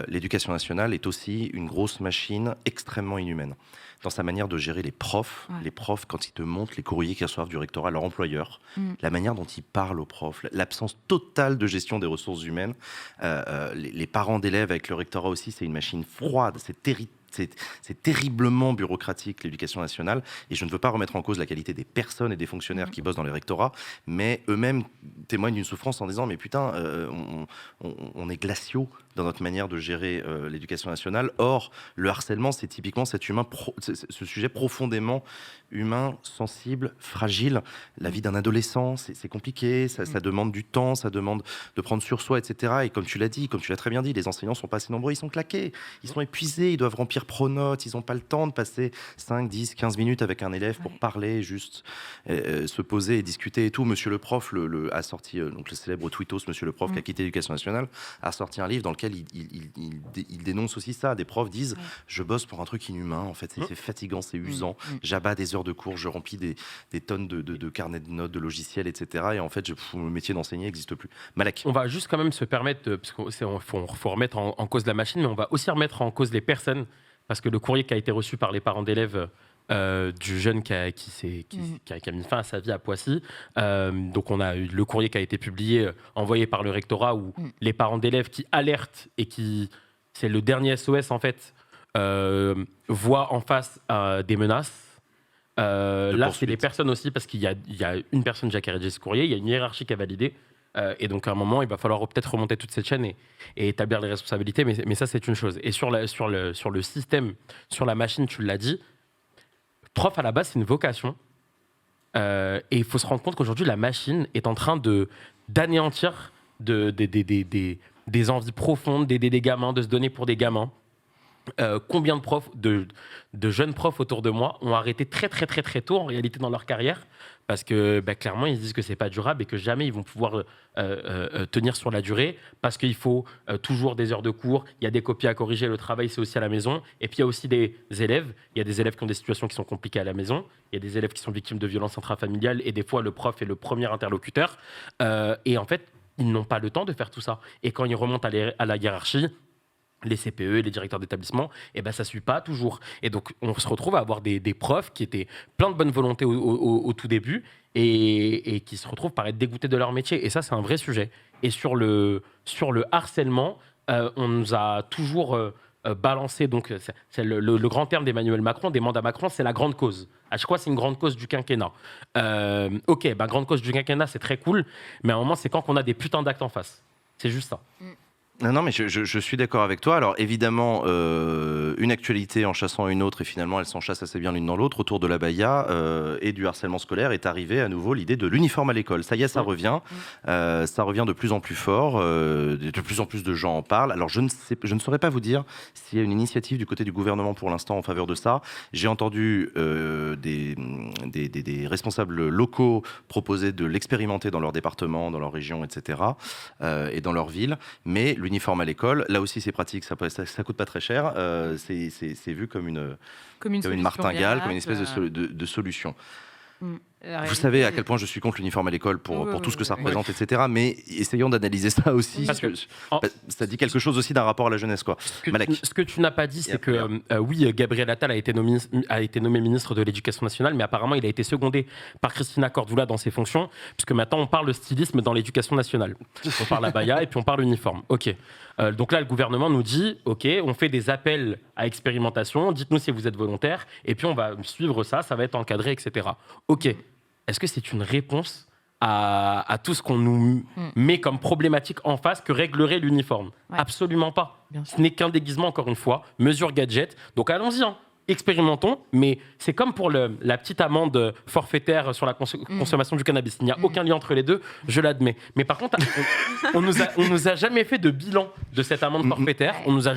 l'éducation nationale est aussi une grosse machine extrêmement inhumaine dans sa manière de gérer les profs. Les profs, quand ils te montrent les courriers qu'ils reçoivent du rectorat, leur employeur, la manière dont ils parlent aux profs, l'absence totale de gestion des ressources humaines, les parents d'élèves avec le rectorat aussi, c'est une machine froide, c'est terriblement bureaucratique, l'éducation nationale, et je ne veux pas remettre en cause la qualité des personnes et des fonctionnaires qui bossent dans les rectorats, mais eux-mêmes témoignent d'une souffrance en disant « mais putain, on est glaciaux dans notre manière de gérer l'éducation nationale ». Or, le harcèlement, c'est typiquement ce sujet profondément humain, sensible, fragile. La vie d'un adolescent, c'est compliqué, ça demande du temps, ça demande de prendre sur soi, etc. Et comme tu l'as très bien dit, les enseignants ne sont pas assez nombreux, ils sont claqués, ils sont épuisés, ils doivent remplir écrire pronote, ils n'ont pas le temps de passer 5, 10, 15 minutes avec un élève pour parler, juste se poser et discuter et tout. Monsieur le prof a sorti, donc le célèbre tweetos, Monsieur le prof qui a quitté l'Éducation nationale, a sorti un livre dans lequel il dénonce aussi ça. Des profs disent je bosse pour un truc inhumain, en fait, c'est fatigant, c'est usant, j'abats des heures de cours, je remplis des tonnes de carnets de notes, de logiciels, etc. Et en fait, le métier d'enseigner n'existe plus. Malek. On va juste quand même se permettre, parce qu'il faut remettre en cause la machine, mais on va aussi remettre en cause les personnes, parce que le courrier qui a été reçu par les parents d'élèves du jeune qui a mis fin à sa vie à Poissy, donc on a eu le courrier qui a été publié, envoyé par le rectorat, où les parents d'élèves qui alertent et c'est le dernier SOS en fait, voient en face des menaces. Là, c'est les personnes aussi, parce qu'il y a une personne déjà qui a rédigé ce courrier, il y a une hiérarchie qui a validé, et donc à un moment, il va falloir peut-être remonter toute cette chaîne et établir les responsabilités, mais ça, c'est une chose. Et sur le système, sur la machine, tu l'as dit, prof, à la base, c'est une vocation, et il faut se rendre compte qu'aujourd'hui, la machine est en train d'anéantir des envies profondes des gamins, de se donner pour des gamins. Combien de profs, de jeunes profs autour de moi ont arrêté très très très très tôt en réalité dans leur carrière, parce que clairement ils disent que c'est pas durable et que jamais ils vont pouvoir tenir sur la durée, parce qu'il faut toujours des heures de cours, il y a des copies à corriger, le travail c'est aussi à la maison, et puis il y a aussi des élèves, il y a des élèves qui ont des situations qui sont compliquées à la maison, il y a des élèves qui sont victimes de violences intrafamiliales, et des fois le prof est le premier interlocuteur, et en fait ils n'ont pas le temps de faire tout ça, et quand ils remontent à la hiérarchie, les CPE, les directeurs d'établissement, ça ne suit pas toujours. Et donc, on se retrouve à avoir des profs qui étaient pleins de bonne volonté au tout début et qui se retrouvent par être dégoûtés de leur métier. Et ça, c'est un vrai sujet. Et sur le harcèlement, on nous a toujours balancé, donc c'est le grand terme d'Emmanuel Macron, des mandats Macron, c'est la grande cause. À chaque fois, c'est une grande cause du quinquennat. Grande cause du quinquennat, c'est très cool, mais à un moment, c'est quand on a des putains d'actes en face. C'est juste ça. Non, mais je suis d'accord avec toi. Alors évidemment, une actualité en chassant une autre, et finalement elles s'enchassent assez bien l'une dans l'autre, autour de l'abaya et du harcèlement scolaire, est arrivée à nouveau l'idée de l'uniforme à l'école. Ça y est, ça revient. Ça revient de plus en plus fort. De plus en plus de gens en parlent. Alors je ne saurais pas vous dire s'il y a une initiative du côté du gouvernement pour l'instant en faveur de ça. J'ai entendu des responsables locaux proposer de l'expérimenter dans leur département, dans leur région, etc. Et dans leur ville. Mais l'uniforme à l'école, là aussi c'est pratique, ça coûte pas très cher, c'est vu comme une martingale, comme une espèce de solution. Vous savez à quel point je suis contre l'uniforme à l'école pour tout ce que ça représente, etc. Mais essayons d'analyser ça aussi. Parce que ça dit quelque chose aussi d'un rapport à la jeunesse, quoi. Ce que tu n'as pas dit, c'est que oui, Gabriel Attal a été nommé ministre de l'Éducation nationale, mais apparemment il a été secondé par Christina Cordula dans ses fonctions, puisque maintenant on parle de stylisme dans l'Éducation nationale. On parle abaya et puis on parle uniforme. Ok. Donc là, le gouvernement nous dit, ok, on fait des appels à expérimentation, dites-nous si vous êtes volontaire, et puis on va suivre ça, ça va être encadré, etc. Ok. Est-ce que c'est une réponse à tout ce qu'on nous met comme problématique en face que réglerait l'uniforme ? Absolument pas. Ce n'est qu'un déguisement, encore une fois, mesure gadget. Donc allons-y, expérimentons, mais c'est comme pour la petite amende forfaitaire sur la consommation du cannabis. Il n'y a aucun lien entre les deux, je l'admets. Mais par contre, on nous a jamais fait de bilan de cette amende forfaitaire. On n'a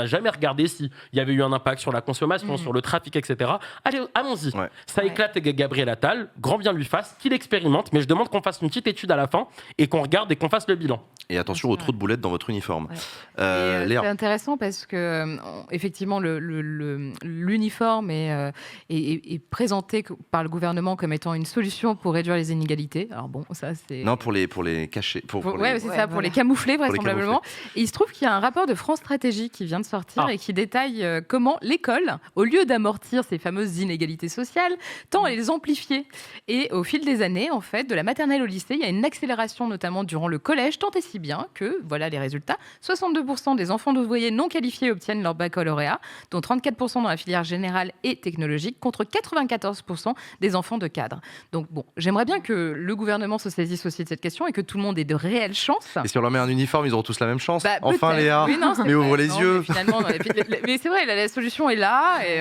jamais regardé s'il y avait eu un impact sur la consommation, sur le trafic, etc. Allez, allons-y. Ça éclate Gabriel Attal, grand bien lui fasse, qu'il expérimente, mais je demande qu'on fasse une petite étude à la fin et qu'on regarde et qu'on fasse le bilan. Et attention aux trous de boulettes dans votre uniforme. C'est intéressant parce que, effectivement, l'uniforme est présenté par le gouvernement comme étant une solution pour réduire les inégalités. Alors bon, ça c'est... Non, pour les cacher. Pour les camoufler, vraisemblablement. Et il se trouve qu'il y a un rapport de France Stratégie qui vient de sortir et qui détaille comment l'école, au lieu d'amortir ces fameuses inégalités sociales, tend à les amplifier. Et au fil des années, en fait, de la maternelle au lycée, il y a une accélération, notamment durant le collège, tant et si bien que, voilà les résultats, 62% des enfants d'ouvriers non qualifiés obtiennent leur baccalauréat, dont 34% dans la filière filière générale et technologique contre 94% des enfants de cadre. Donc bon, j'aimerais bien que le gouvernement se saisisse aussi de cette question et que tout le monde ait de réelles chances. Et si on leur met un uniforme, ils auront tous la même chance. Enfin, peut-être. Léa, oui, non, mais ouvre les yeux. Mais finalement, mais c'est vrai, la solution est là. Et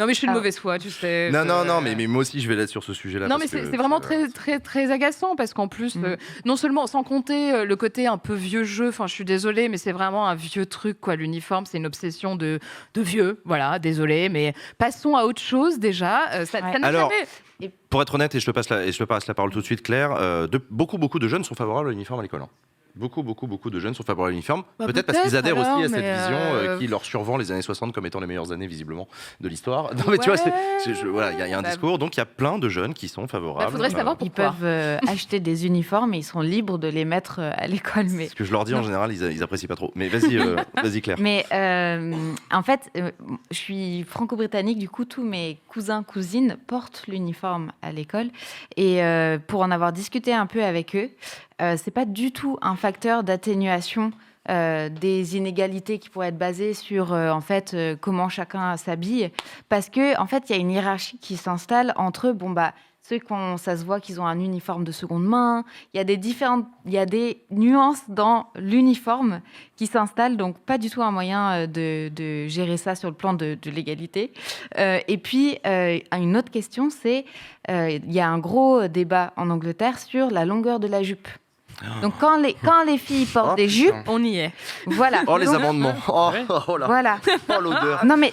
non, mais je suis de mauvaise foi, tu sais. Non, mais moi aussi, je vais là sur ce sujet-là. Non, mais c'est vraiment très agaçant parce qu'en plus, non seulement, sans compter le côté un peu vieux jeu, enfin, je suis désolée, mais c'est vraiment un vieux truc, quoi. L'uniforme, c'est une obsession de vieux. Voilà, désolée, mais passons à autre chose déjà. Ça n'a Alors, jamais... pour être honnête, et je te passe la parole tout de suite, Claire, beaucoup de jeunes sont favorables à l'uniforme à l'école. Beaucoup de jeunes sont favorables à l'uniforme. Peut-être parce qu'ils adhèrent aussi à cette vision qui leur survend les années 60 comme étant les meilleures années, visiblement, de l'histoire. Non, mais tu vois, il y a un discours. Donc, il y a plein de jeunes qui sont favorables. Faudrait savoir pourquoi. Ils peuvent acheter des uniformes et ils seront libres de les mettre à l'école. Mais... Ce que je leur dis, en général, ils apprécient pas trop. Mais vas-y, Claire. Mais en fait, je suis franco-britannique. Du coup, tous mes cousins, cousines portent l'uniforme à l'école. Et pour en avoir discuté un peu avec eux, c'est pas du tout un facteur d'atténuation des inégalités qui pourraient être basées sur comment chacun s'habille, parce que en fait il y a une hiérarchie qui s'installe entre ceux ça se voit qu'ils ont un uniforme de seconde main. Il y a des nuances dans l'uniforme qui s'installent, donc pas du tout un moyen de gérer ça sur le plan de l'égalité. Et puis, une autre question, c'est il y a un gros débat en Angleterre sur la longueur de la jupe. Donc quand les filles portent des jupes, on y est. Voilà. Oh, les amendements. Oh là. Voilà. Oh, l'odeur. Non mais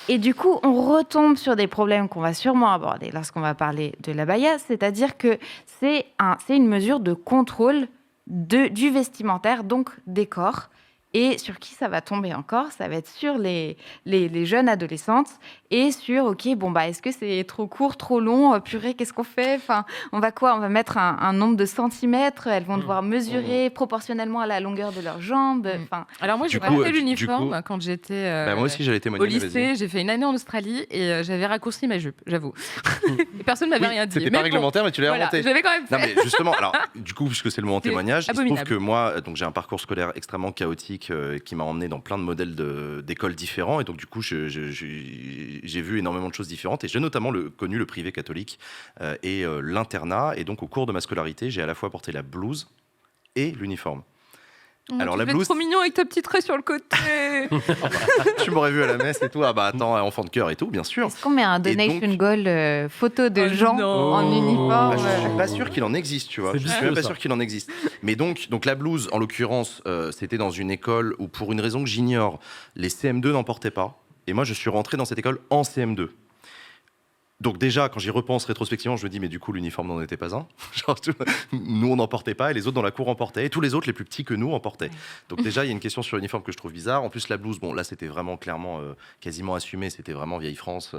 et du coup, on retombe sur des problèmes qu'on va sûrement aborder lorsqu'on va parler de l'abaya, c'est-à-dire que c'est une mesure de contrôle du vestimentaire, donc des corps. Et sur qui ça va tomber encore? Ça va être sur les jeunes adolescentes et sur, est-ce que c'est trop court, trop long? Purée, qu'est-ce qu'on fait? Enfin, on va mettre un nombre de centimètres. Elles vont devoir mesurer proportionnellement à la longueur de leurs jambes. Alors moi, j'ai porté l'uniforme quand j'étais moi aussi, j'allais témoigner, au lycée. J'ai fait une année en Australie et j'avais raccourci ma jupe, j'avoue. Et personne ne m'avait rien dit. C'était pas réglementaire, mais tu l'as inventé. Je l'avais quand même fait. Non, mais justement, alors, du coup, puisque c'est le moment témoignage, il se trouve que moi, donc, j'ai un parcours scolaire extrêmement chaotique qui m'a emmené dans plein de modèles d'écoles différents. Et donc, du coup, j'ai vu énormément de choses différentes. Et j'ai notamment connu le privé catholique et l'internat. Et donc, au cours de ma scolarité, j'ai à la fois porté la blouse et l'uniforme. Alors, la blouse, trop mignon avec ta petite raie sur le côté. Tu m'aurais vu à la messe et tout. Ah bah attends, enfant de cœur et tout, bien sûr. Est-ce qu'on met un donation goal photo de gens en uniforme? Je suis pas sûr qu'il en existe, tu vois. Je suis même pas sûr qu'il en existe. Mais donc la blouse, en l'occurrence, c'était dans une école où, pour une raison que j'ignore, les CM2 n'en portaient pas. Et moi, je suis rentré dans cette école en CM2. Donc déjà, quand j'y repense rétrospectivement, je me dis, mais du coup, l'uniforme n'en était pas un. Genre, nous, on n'en portait pas, et les autres dans la cour en portaient, et tous les autres, les plus petits que nous, en portaient. Donc déjà, il y a une question sur l'uniforme que je trouve bizarre. En plus, la blouse, bon, là, c'était vraiment clairement quasiment assumé, c'était vraiment vieille France.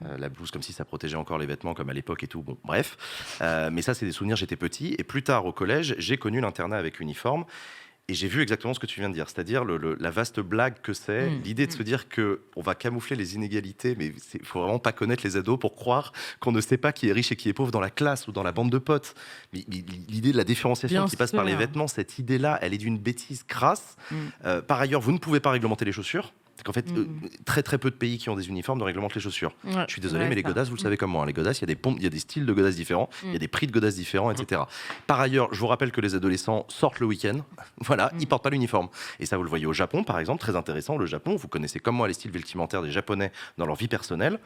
La blouse, comme si ça protégeait encore les vêtements, comme à l'époque et tout. Bon, bref. Mais ça, c'est des souvenirs, j'étais petit. Et plus tard, au collège, j'ai connu l'internat avec uniforme. Et j'ai vu exactement ce que tu viens de dire, c'est-à-dire la vaste blague que c'est, l'idée de se dire qu'on va camoufler les inégalités, mais il ne faut vraiment pas connaître les ados pour croire qu'on ne sait pas qui est riche et qui est pauvre dans la classe ou dans la bande de potes. Mais l'idée de la différenciation qui passe par les vêtements, cette idée-là, elle est d'une bêtise crasse. Par ailleurs, vous ne pouvez pas réglementer les chaussures. Qu'en fait, très très peu de pays qui ont des uniformes ne réglementent les chaussures. Ouais, je suis désolé, mais les godasses, vous le savez comme moi. Les godasses, il y a des styles de godasses différents, il y a des prix de godasses différents, etc. Par ailleurs, je vous rappelle que les adolescents sortent le week-end. Voilà, ils portent pas l'uniforme. Et ça, vous le voyez au Japon, par exemple, très intéressant. Le Japon, vous connaissez comme moi les styles vestimentaires des Japonais dans leur vie personnelle.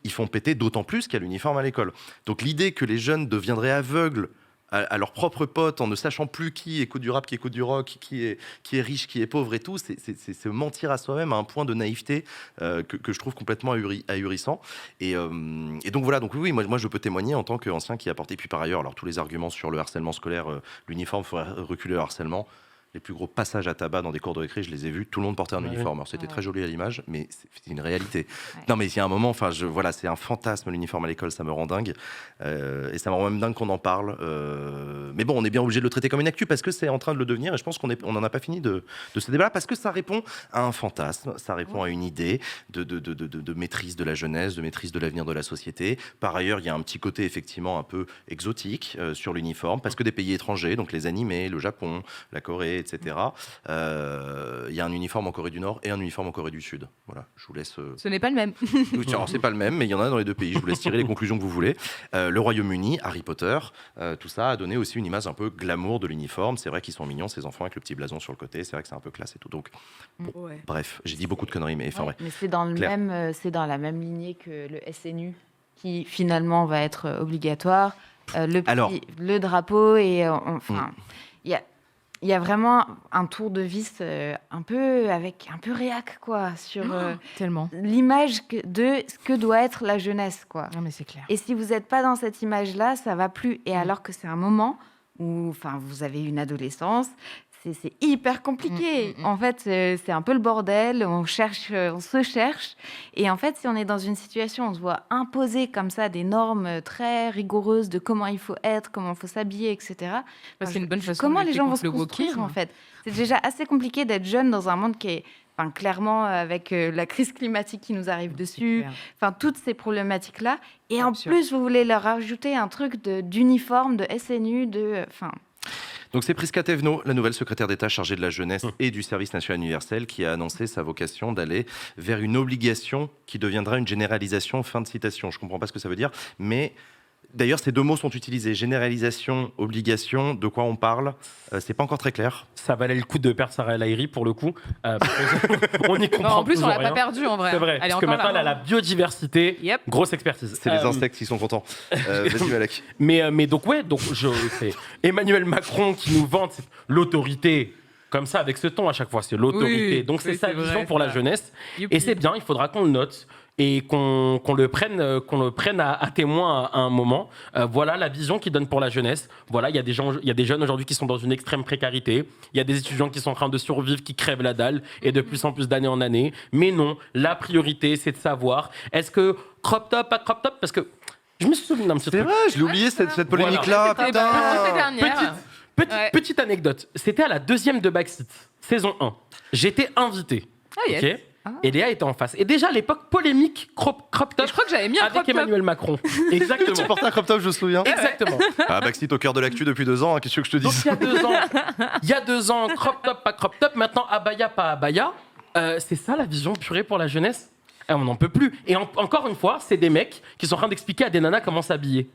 Ils font péter d'autant plus qu'il y a l'uniforme à l'école. Donc l'idée que les jeunes deviendraient aveugles à leurs propres potes en ne sachant plus qui écoute du rap, qui écoute du rock, qui est riche, qui est pauvre et tout, c'est mentir à soi-même à un point de naïveté que je trouve complètement ahurissant. Et donc voilà, donc oui, moi je peux témoigner en tant qu'ancien qui a porté. Puis par ailleurs, alors tous les arguments sur le harcèlement scolaire, l'uniforme, il faudrait reculer le harcèlement. Les plus gros passages à tabac dans des cours de récré, je les ai vus, tout le monde portait un uniforme. Alors c'était très joli à l'image, mais c'est une réalité. Non, mais il y a un moment, voilà, c'est un fantasme, l'uniforme à l'école, ça me rend dingue. Et ça me rend même dingue qu'on en parle. Mais bon, on est bien obligé de le traiter comme une actu parce que c'est en train de le devenir. Et je pense qu'on n'en a pas fini de ce débat-là parce que ça répond à un fantasme, ça répond à une idée de maîtrise de la jeunesse, de maîtrise de l'avenir de la société. Par ailleurs, il y a un petit côté effectivement un peu exotique sur l'uniforme parce que des pays étrangers, donc les animés, le Japon, la Corée, etc. Il y a un uniforme en Corée du Nord et un uniforme en Corée du Sud. Voilà, je vous laisse... Ce n'est pas le même. Alors, c'est pas le même, mais il y en a dans les deux pays. Je vous laisse tirer les conclusions que vous voulez. Le Royaume-Uni, Harry Potter, tout ça a donné aussi une image un peu glamour de l'uniforme. C'est vrai qu'ils sont mignons, ces enfants, avec le petit blason sur le côté. C'est vrai que c'est un peu classe et tout. Donc, bon, bref, j'ai dit beaucoup de conneries, mais enfin, Mais c'est dans la même lignée que le SNU, qui finalement va être obligatoire. Le drapeau et il y a vraiment un tour de vis un peu réac quoi sur tellement l'image de ce que doit être la jeunesse quoi. Non mais c'est clair. Et si vous n'êtes pas dans cette image là, ça va plus. Et alors que c'est un moment où vous avez une adolescence. C'est hyper compliqué. En fait, c'est un peu le bordel. On se cherche. Et en fait, si on est dans une situation où on se voit imposer comme ça des normes très rigoureuses de comment il faut être, comment il faut s'habiller, etc. C'est une bonne façon. Comment de les gens vont se le construire, wokisme. en fait. C'est déjà assez compliqué d'être jeune dans un monde qui est... clairement, avec la crise climatique qui nous arrive dessus, toutes ces problématiques-là. Et en plus, vous voulez leur ajouter un truc d'uniforme, de SNU, Donc c'est Prisca Thévenot, la nouvelle secrétaire d'État chargée de la jeunesse et du service national universel, qui a annoncé sa vocation d'aller vers une obligation qui deviendra une généralisation. Fin de citation. Je ne comprends pas ce que ça veut dire, mais d'ailleurs ces deux mots sont utilisés. Généralisation, obligation, de quoi on parle c'est pas encore très clair. Ça valait le coup de perdre Sarah El Haïry pour le coup. On y comprend En plus, on l'a rien. pas perdu en vrai. C'est vrai, parce que maintenant elle a la biodiversité, grosse expertise. C'est les insectes qui sont contents. Vas-y Malek. Mais donc c'est Emmanuel Macron qui nous vante l'autorité comme ça avec ce ton à chaque fois, c'est l'autorité. Donc c'est sa vision pour la jeunesse. Et c'est bien, il faudra qu'on le note et qu'on le prenne à témoin à un moment. Voilà la vision qu'il donne pour la jeunesse. Voilà, il y a des jeunes aujourd'hui qui sont dans une extrême précarité. Il y a des étudiants qui sont en train de survivre, qui crèvent la dalle, et de plus en plus d'année en année. Mais non, la priorité, c'est de savoir, est-ce que crop top, pas crop top? Parce que je me suis souvenu d'un petit truc. C'est vrai, je l'ai oublié cette polémique-là. Putain. Petite anecdote. C'était à la 2e de Backseat, saison 1. J'étais invité. Ok. Et Léa était en face. Et déjà, à l'époque, polémique, crop top. Je crois que j'avais mis un crop avec top. Emmanuel Macron. Exactement. Tu portais un crop top, je me souviens. Exactement. Backseat au cœur de l'actu depuis 2 ans, qu'est-ce que je te dis? Donc il y a 2 ans, crop top, pas crop top. Maintenant, abaya, pas abaya. C'est ça la vision purée pour la jeunesse. On n'en peut plus. Et encore une fois, c'est des mecs qui sont en train d'expliquer à des nanas comment s'habiller.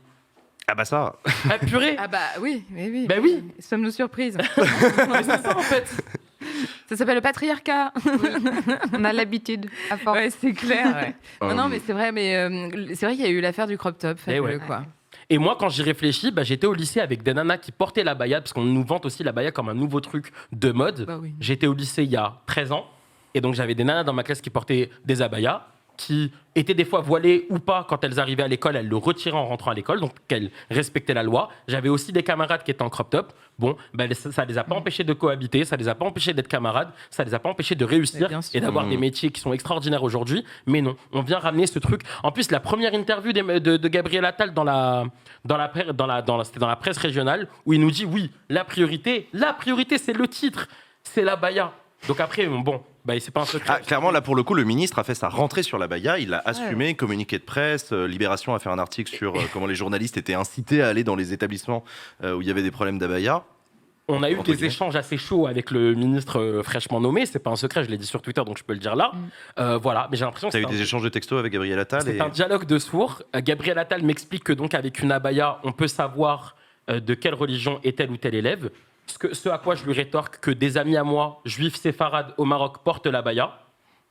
Ah bah ça. Purée. Ah bah oui. Bah oui. Sommes-nous surprises? C'est ça en fait. Ça s'appelle le patriarcat. Oui. On a l'habitude. À force. Ouais, c'est clair. Ouais. Non, mais c'est vrai. Mais c'est vrai qu'il y a eu l'affaire du crop top. Quoi. Et moi, quand j'y réfléchis, j'étais au lycée avec des nanas qui portaient la baya, parce qu'on nous vante aussi la baya comme un nouveau truc de mode. Bah oui. J'étais au lycée il y a 13 ans, et donc j'avais des nanas dans ma classe qui portaient des abayas, qui étaient des fois voilées ou pas quand elles arrivaient à l'école, elles le retiraient en rentrant à l'école, donc qu'elles respectaient la loi. J'avais aussi des camarades qui étaient en crop top. Bon, ça les a pas empêchés de cohabiter, ça les a pas empêchés d'être camarades, ça les a pas empêchés de réussir et d'avoir des métiers qui sont extraordinaires aujourd'hui. Mais non, on vient ramener ce truc. En plus, la première interview de Gabriel Attal c'était dans la presse régionale, où il nous dit oui, la priorité, c'est le titre, c'est la baya. Donc après, c'est pas un secret. Clairement, là, pour le coup, le ministre a fait sa rentrée sur la baya. Il l'a assumé, communiqué de presse. Libération a fait un article sur comment les journalistes étaient incités à aller dans les établissements où il y avait des problèmes d'abaya. On a eu des échanges assez chauds avec le ministre fraîchement nommé. C'est pas un secret, je l'ai dit sur Twitter, donc je peux le dire là. Voilà, mais j'ai l'impression que tu as eu des échanges de textos avec Gabriel Attal. C'est un dialogue de sourds. Gabriel Attal m'explique que donc avec une abaya, on peut savoir de quelle religion est tel ou tel élève. Ce à quoi je lui rétorque que des amis à moi, juifs séfarades au Maroc, portent l'abaya.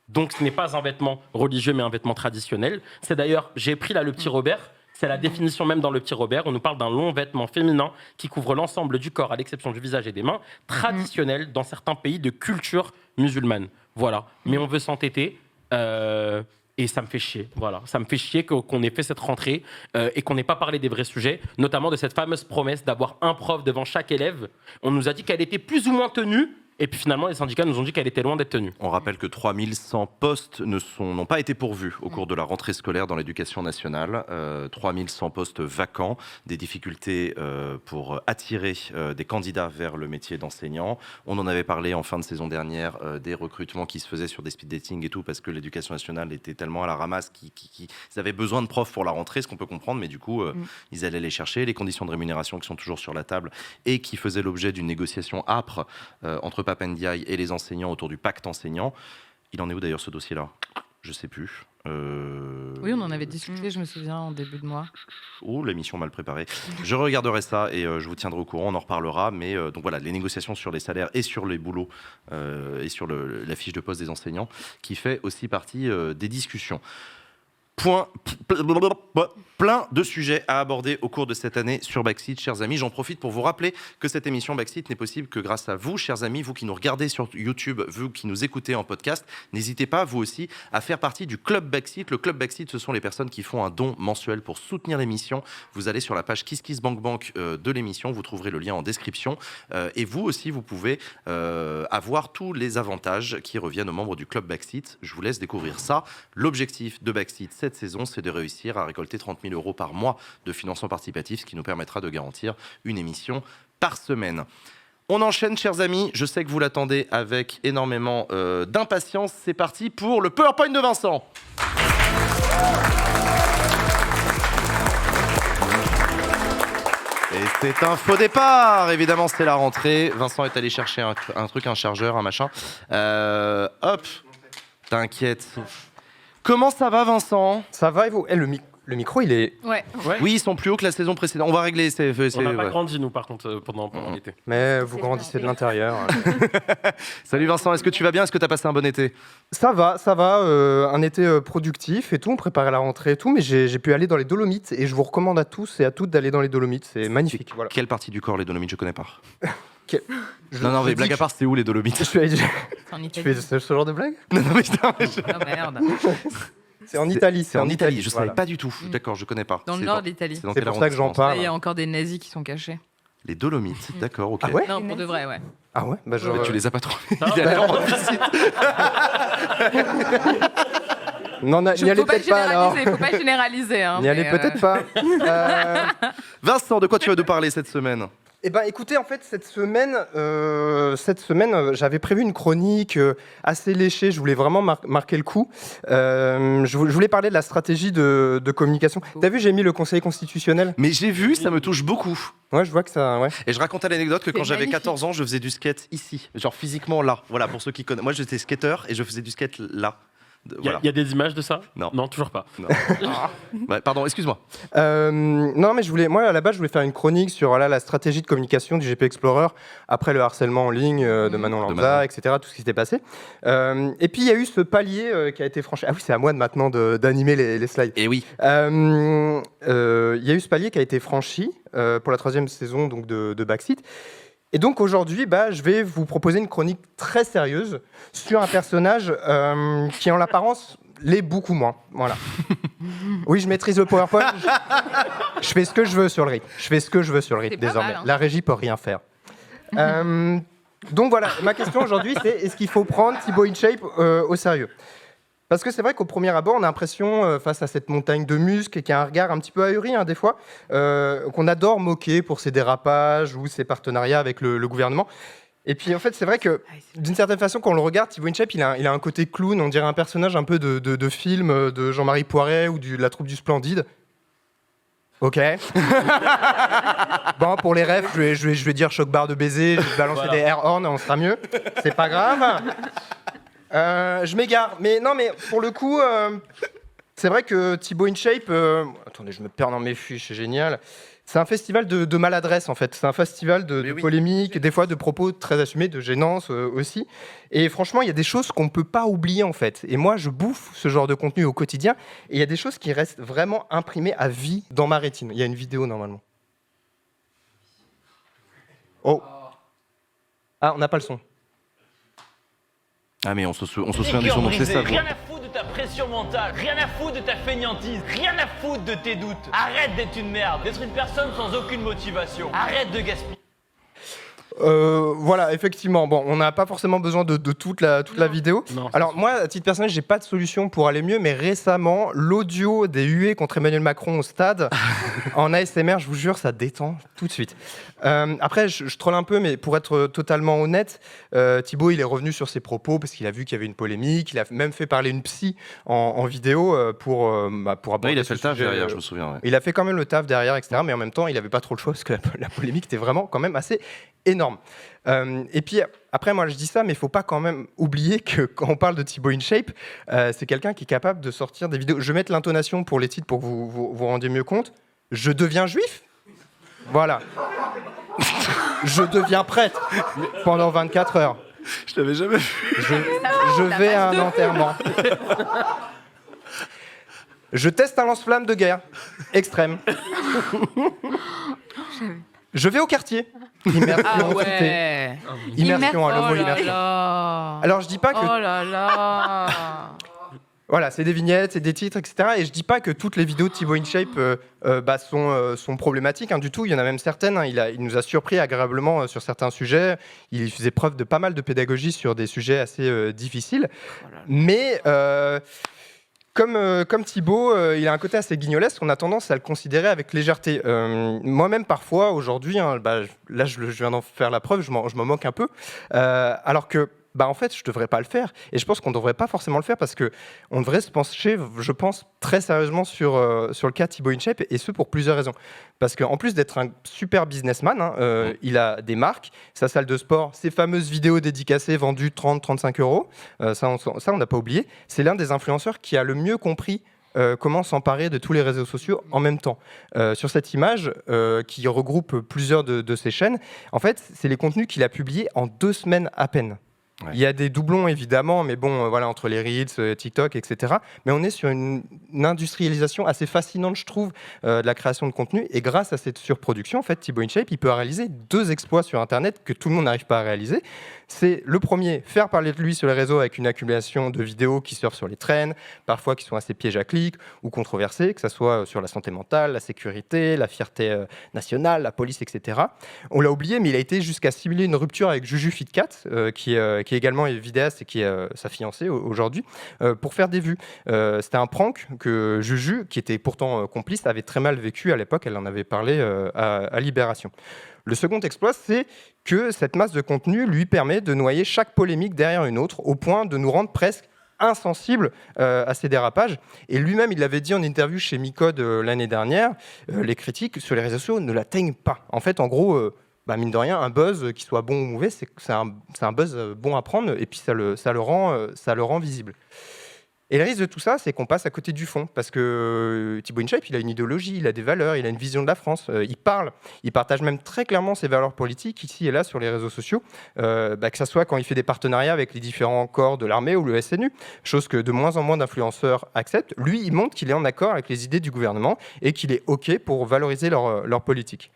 Donc ce n'est pas un vêtement religieux, mais un vêtement traditionnel. C'est d'ailleurs, j'ai pris là le petit Robert, c'est la définition même dans le petit Robert. On nous parle d'un long vêtement féminin qui couvre l'ensemble du corps, à l'exception du visage et des mains, traditionnel dans certains pays de culture musulmane. Voilà. Mais on veut s'entêter. Et ça me fait chier, voilà. Ça me fait chier qu'on ait fait cette rentrée et qu'on n'ait pas parlé des vrais sujets, notamment de cette fameuse promesse d'avoir un prof devant chaque élève. On nous a dit qu'elle était plus ou moins tenue, Et puis finalement, les syndicats nous ont dit qu'elle était loin d'être tenue. On rappelle que 3100 postes n'ont pas été pourvus au cours de la rentrée scolaire dans l'éducation nationale. 3100 postes vacants, des difficultés pour attirer des candidats vers le métier d'enseignant. On en avait parlé en fin de saison dernière des recrutements qui se faisaient sur des speed dating et tout, parce que l'éducation nationale était tellement à la ramasse qu'ils avaient besoin de profs pour la rentrée, ce qu'on peut comprendre, mais du coup, ils allaient les chercher. Les conditions de rémunération qui sont toujours sur la table et qui faisaient l'objet d'une négociation âpre entre Pape Ndiaye et les enseignants autour du pacte enseignant. Il en est où d'ailleurs ce dossier-là ? Je sais plus. Oui, on en avait discuté, je me souviens, en début de mois. Oh, l'émission mal préparée. Je regarderai ça et je vous tiendrai au courant, on en reparlera. Mais donc voilà, les négociations sur les salaires et sur les boulots et sur la fiche de poste des enseignants qui fait aussi partie des discussions. Plein de sujets à aborder au cours de cette année sur Backseat, chers amis. J'en profite pour vous rappeler que cette émission Backseat n'est possible que grâce à vous, chers amis, vous qui nous regardez sur YouTube, vous qui nous écoutez en podcast. N'hésitez pas, vous aussi, à faire partie du Club Backseat. Le Club Backseat, ce sont les personnes qui font un don mensuel pour soutenir l'émission. Vous allez sur la page KissKissBankBank de l'émission, vous trouverez le lien en description. Et vous aussi, vous pouvez avoir tous les avantages qui reviennent aux membres du Club Backseat. Je vous laisse découvrir ça. L'objectif de Backseat cette saison, c'est de réussir à récolter 30 000 € par mois de financement participatif, ce qui nous permettra de garantir une émission par semaine. On enchaîne, chers amis. Je sais que vous l'attendez avec énormément d'impatience. C'est parti pour le PowerPoint de Vincent. Et c'est un faux départ. Évidemment, c'est la rentrée. Vincent est allé chercher un truc, un chargeur, un machin. Hop, t'inquiète. Comment ça va, Vincent ? Ça va et vous ? Le micro, il est... Ouais. Oui, ils sont plus hauts que la saison précédente. On va régler. On n'a pas grandi, nous, par contre, pendant l'été. Mais vous grandissez de l'intérieur. Salut Vincent, est-ce que tu vas bien ? Est-ce que tu as passé un bon été ? Ça va. Un été productif et tout. On préparait la rentrée et tout, mais j'ai pu aller dans les Dolomites et je vous recommande à tous et à toutes d'aller dans les Dolomites. C'est magnifique. Voilà. Quelle partie du corps, les Dolomites ? Je connais pas. Non, mais blague à part, c'est où les Dolomites ? Tu fais ce genre de blague ? Non, mais Oh merde. C'est en Italie. C'est en Italie, je Voilà. savais pas du tout. D'accord, je connais pas. Dans le nord de l'Italie. C'est pour ça que j'en parle. Il y a encore des nazis qui sont cachés. Les Dolomites, d'accord, ok. Ah ouais ? Non, pour de vrai, ouais. Ah ouais ? Bah, Mais tu les as pas trouvés. Ah, Il y a l'air en visite. Non, n'y allez peut-être pas alors. Il faut pas généraliser. Hein, N'y allez peut-être pas. Vincent, de quoi tu vas nous parler cette semaine ? Eh ben, écoutez, en fait, cette semaine, j'avais prévu une chronique assez léchée. Je voulais vraiment marquer le coup. Je voulais parler de la stratégie de communication. T'as vu, j'ai mis le Conseil constitutionnel. Mais j'ai vu, ça me touche beaucoup. Ouais, je vois que ça... Ouais. Et je racontais l'anecdote que quand j'avais magnifique. 14 ans, je faisais du skate ici. Genre physiquement là. Voilà, pour ceux qui connaissent. Moi, j'étais skateur et je faisais du skate là. Il y a des images de ça ? Non, toujours pas. Non. Ouais, pardon, excuse-moi. Non, mais moi, à la base, je voulais faire une chronique sur la stratégie de communication du GP Explorer après le harcèlement en ligne de Manon Lanza, etc., tout ce qui s'était passé. Et puis, il y a eu ce palier qui a été franchi. Ah oui, c'est à moi maintenant d'animer les slides. Et oui. Il y a eu ce palier qui a été franchi pour la 3e saison donc, de Backseat. Et donc aujourd'hui, je vais vous proposer une chronique très sérieuse sur un personnage qui, en l'apparence, l'est beaucoup moins. Voilà. Oui, je maîtrise le PowerPoint. Je fais ce que je veux sur le rythme. Désormais. Mal, hein. La régie peut rien faire. Donc voilà, ma question aujourd'hui, c'est est-ce qu'il faut prendre Thibaut InShape au sérieux ? Parce que c'est vrai qu'au premier abord, on a l'impression, face à cette montagne de muscles, et qu'il y a un regard un petit peu ahuri, des fois, qu'on adore moquer pour ses dérapages ou ses partenariats avec le gouvernement. Et puis, en fait, c'est vrai que, d'une certaine façon, quand on le regarde, Thibaut InShape, il a un côté clown, on dirait un personnage un peu de film de Jean-Marie Poiret ou de la troupe du Splendide. Ok. Bon, pour les refs, je vais dire choc barre de baiser, je vais balancer des air horns, on sera mieux. C'est pas grave. Je m'égare, mais pour le coup, c'est vrai que Thibaut InShape, attendez, je me perds dans mes fiches, c'est génial. C'est un festival de maladresse en fait. C'est un festival de polémiques, des fois de propos très assumés, de gênance aussi. Et franchement, il y a des choses qu'on ne peut pas oublier en fait. Et moi, je bouffe ce genre de contenu au quotidien. Et il y a des choses qui restent vraiment imprimées à vie dans ma rétine. Il y a une vidéo normalement. Oh. Ah, on n'a pas le son. Ah mais on se souvient du son, donc c'est ça. Rien à foutre de ta pression mentale, rien à foutre de ta fainéantise, rien à foutre de tes doutes. Arrête d'être une merde, d'être une personne sans aucune motivation. Arrête de gaspiller. Voilà, effectivement. Bon, on n'a pas forcément besoin de toute la vidéo. Non, Alors moi, à titre personnel, j'ai pas de solution pour aller mieux, mais récemment, l'audio des huées contre Emmanuel Macron au stade, en ASMR, je vous jure, ça détend tout de suite. Après, je troll un peu, mais pour être totalement honnête, Thibaut, il est revenu sur ses propos parce qu'il a vu qu'il y avait une polémique. Il a même fait parler une psy en vidéo pour aborder. Oui, il a fait ce le taf sujet. derrière, je me souviens. Ouais. Il a fait quand même le taf derrière, etc. Mais en même temps, il n'avait pas trop le choix parce que la polémique était vraiment quand même assez énorme. Et puis après, moi je dis ça, mais il faut pas quand même oublier que quand on parle de Thibaut InShape, c'est quelqu'un qui est capable de sortir des vidéos. Je vais mettre l'intonation pour les titres pour que vous rendiez mieux compte. Je deviens juif. Voilà. Je deviens prêtre pendant 24 heures. Je l'avais jamais vu. Je vais à un enterrement. Je teste un lance-flamme de guerre extrême. Je vais au quartier. Immersion. Ah ouais. Immersion, le mot Oh là immersion. là. Alors je dis pas que Oh là là. voilà, c'est des vignettes, c'est des titres, etc. Et je dis pas que toutes les vidéos de Thibaut InShape sont problématiques du tout. Il y en a même certaines. Il nous a surpris agréablement sur certains sujets. Il faisait preuve de pas mal de pédagogie sur des sujets assez difficiles. Mais comme Thibaut, il a un côté assez guignolesque, on a tendance à le considérer avec légèreté. Moi-même, parfois, aujourd'hui, là, je viens d'en faire la preuve, je m'en moque un peu. Alors que, en fait, je ne devrais pas le faire. Et je pense qu'on ne devrait pas forcément le faire parce qu'on devrait se pencher, je pense, très sérieusement sur le cas Thibaut InShape, et ce pour plusieurs raisons. Parce qu'en plus d'être un super businessman, il a des marques, sa salle de sport, ses fameuses vidéos dédicacées vendues 30-35 €, ça on n'a pas oublié. C'est l'un des influenceurs qui a le mieux compris comment s'emparer de tous les réseaux sociaux en même temps. Sur cette image qui regroupe plusieurs de ses chaînes, en fait, c'est les contenus qu'il a publiés en 2 semaines à peine. Ouais. Il y a des doublons évidemment, mais bon, voilà, entre les Reels, TikTok, etc. Mais on est sur une industrialisation assez fascinante, je trouve, de la création de contenu. Et grâce à cette surproduction, en fait, Thibaut InShape, il peut réaliser 2 exploits sur Internet que tout le monde n'arrive pas à réaliser. C'est le premier, faire parler de lui sur les réseaux avec une accumulation de vidéos qui surfent sur les trends, parfois qui sont assez pièges à clics ou controversées, que ce soit sur la santé mentale, la sécurité, la fierté nationale, la police, etc. On l'a oublié, mais il a été jusqu'à simuler une rupture avec Juju Fitcat, qui est également vidéaste et qui est sa fiancée aujourd'hui, pour faire des vues. C'était un prank que Juju, qui était pourtant complice, avait très mal vécu à l'époque. Elle en avait parlé à Libération. Le second exploit, c'est que cette masse de contenu lui permet de noyer chaque polémique derrière une autre, au point de nous rendre presque insensibles à ces dérapages. Et lui-même, il l'avait dit en interview chez Micode l'année dernière, les critiques sur les réseaux sociaux ne l'atteignent pas. En fait, en gros, mine de rien, un buzz, qui soit bon ou mauvais, c'est un buzz bon à prendre, et puis ça le rend visible. Et le risque de tout ça, c'est qu'on passe à côté du fond, parce que Thibaut InShape, il a une idéologie, il a des valeurs, il a une vision de la France, il partage même très clairement ses valeurs politiques ici et là sur les réseaux sociaux, que ce soit quand il fait des partenariats avec les différents corps de l'armée ou le SNU, chose que de moins en moins d'influenceurs acceptent. Lui, il montre qu'il est en accord avec les idées du gouvernement et qu'il est OK pour valoriser leur politique.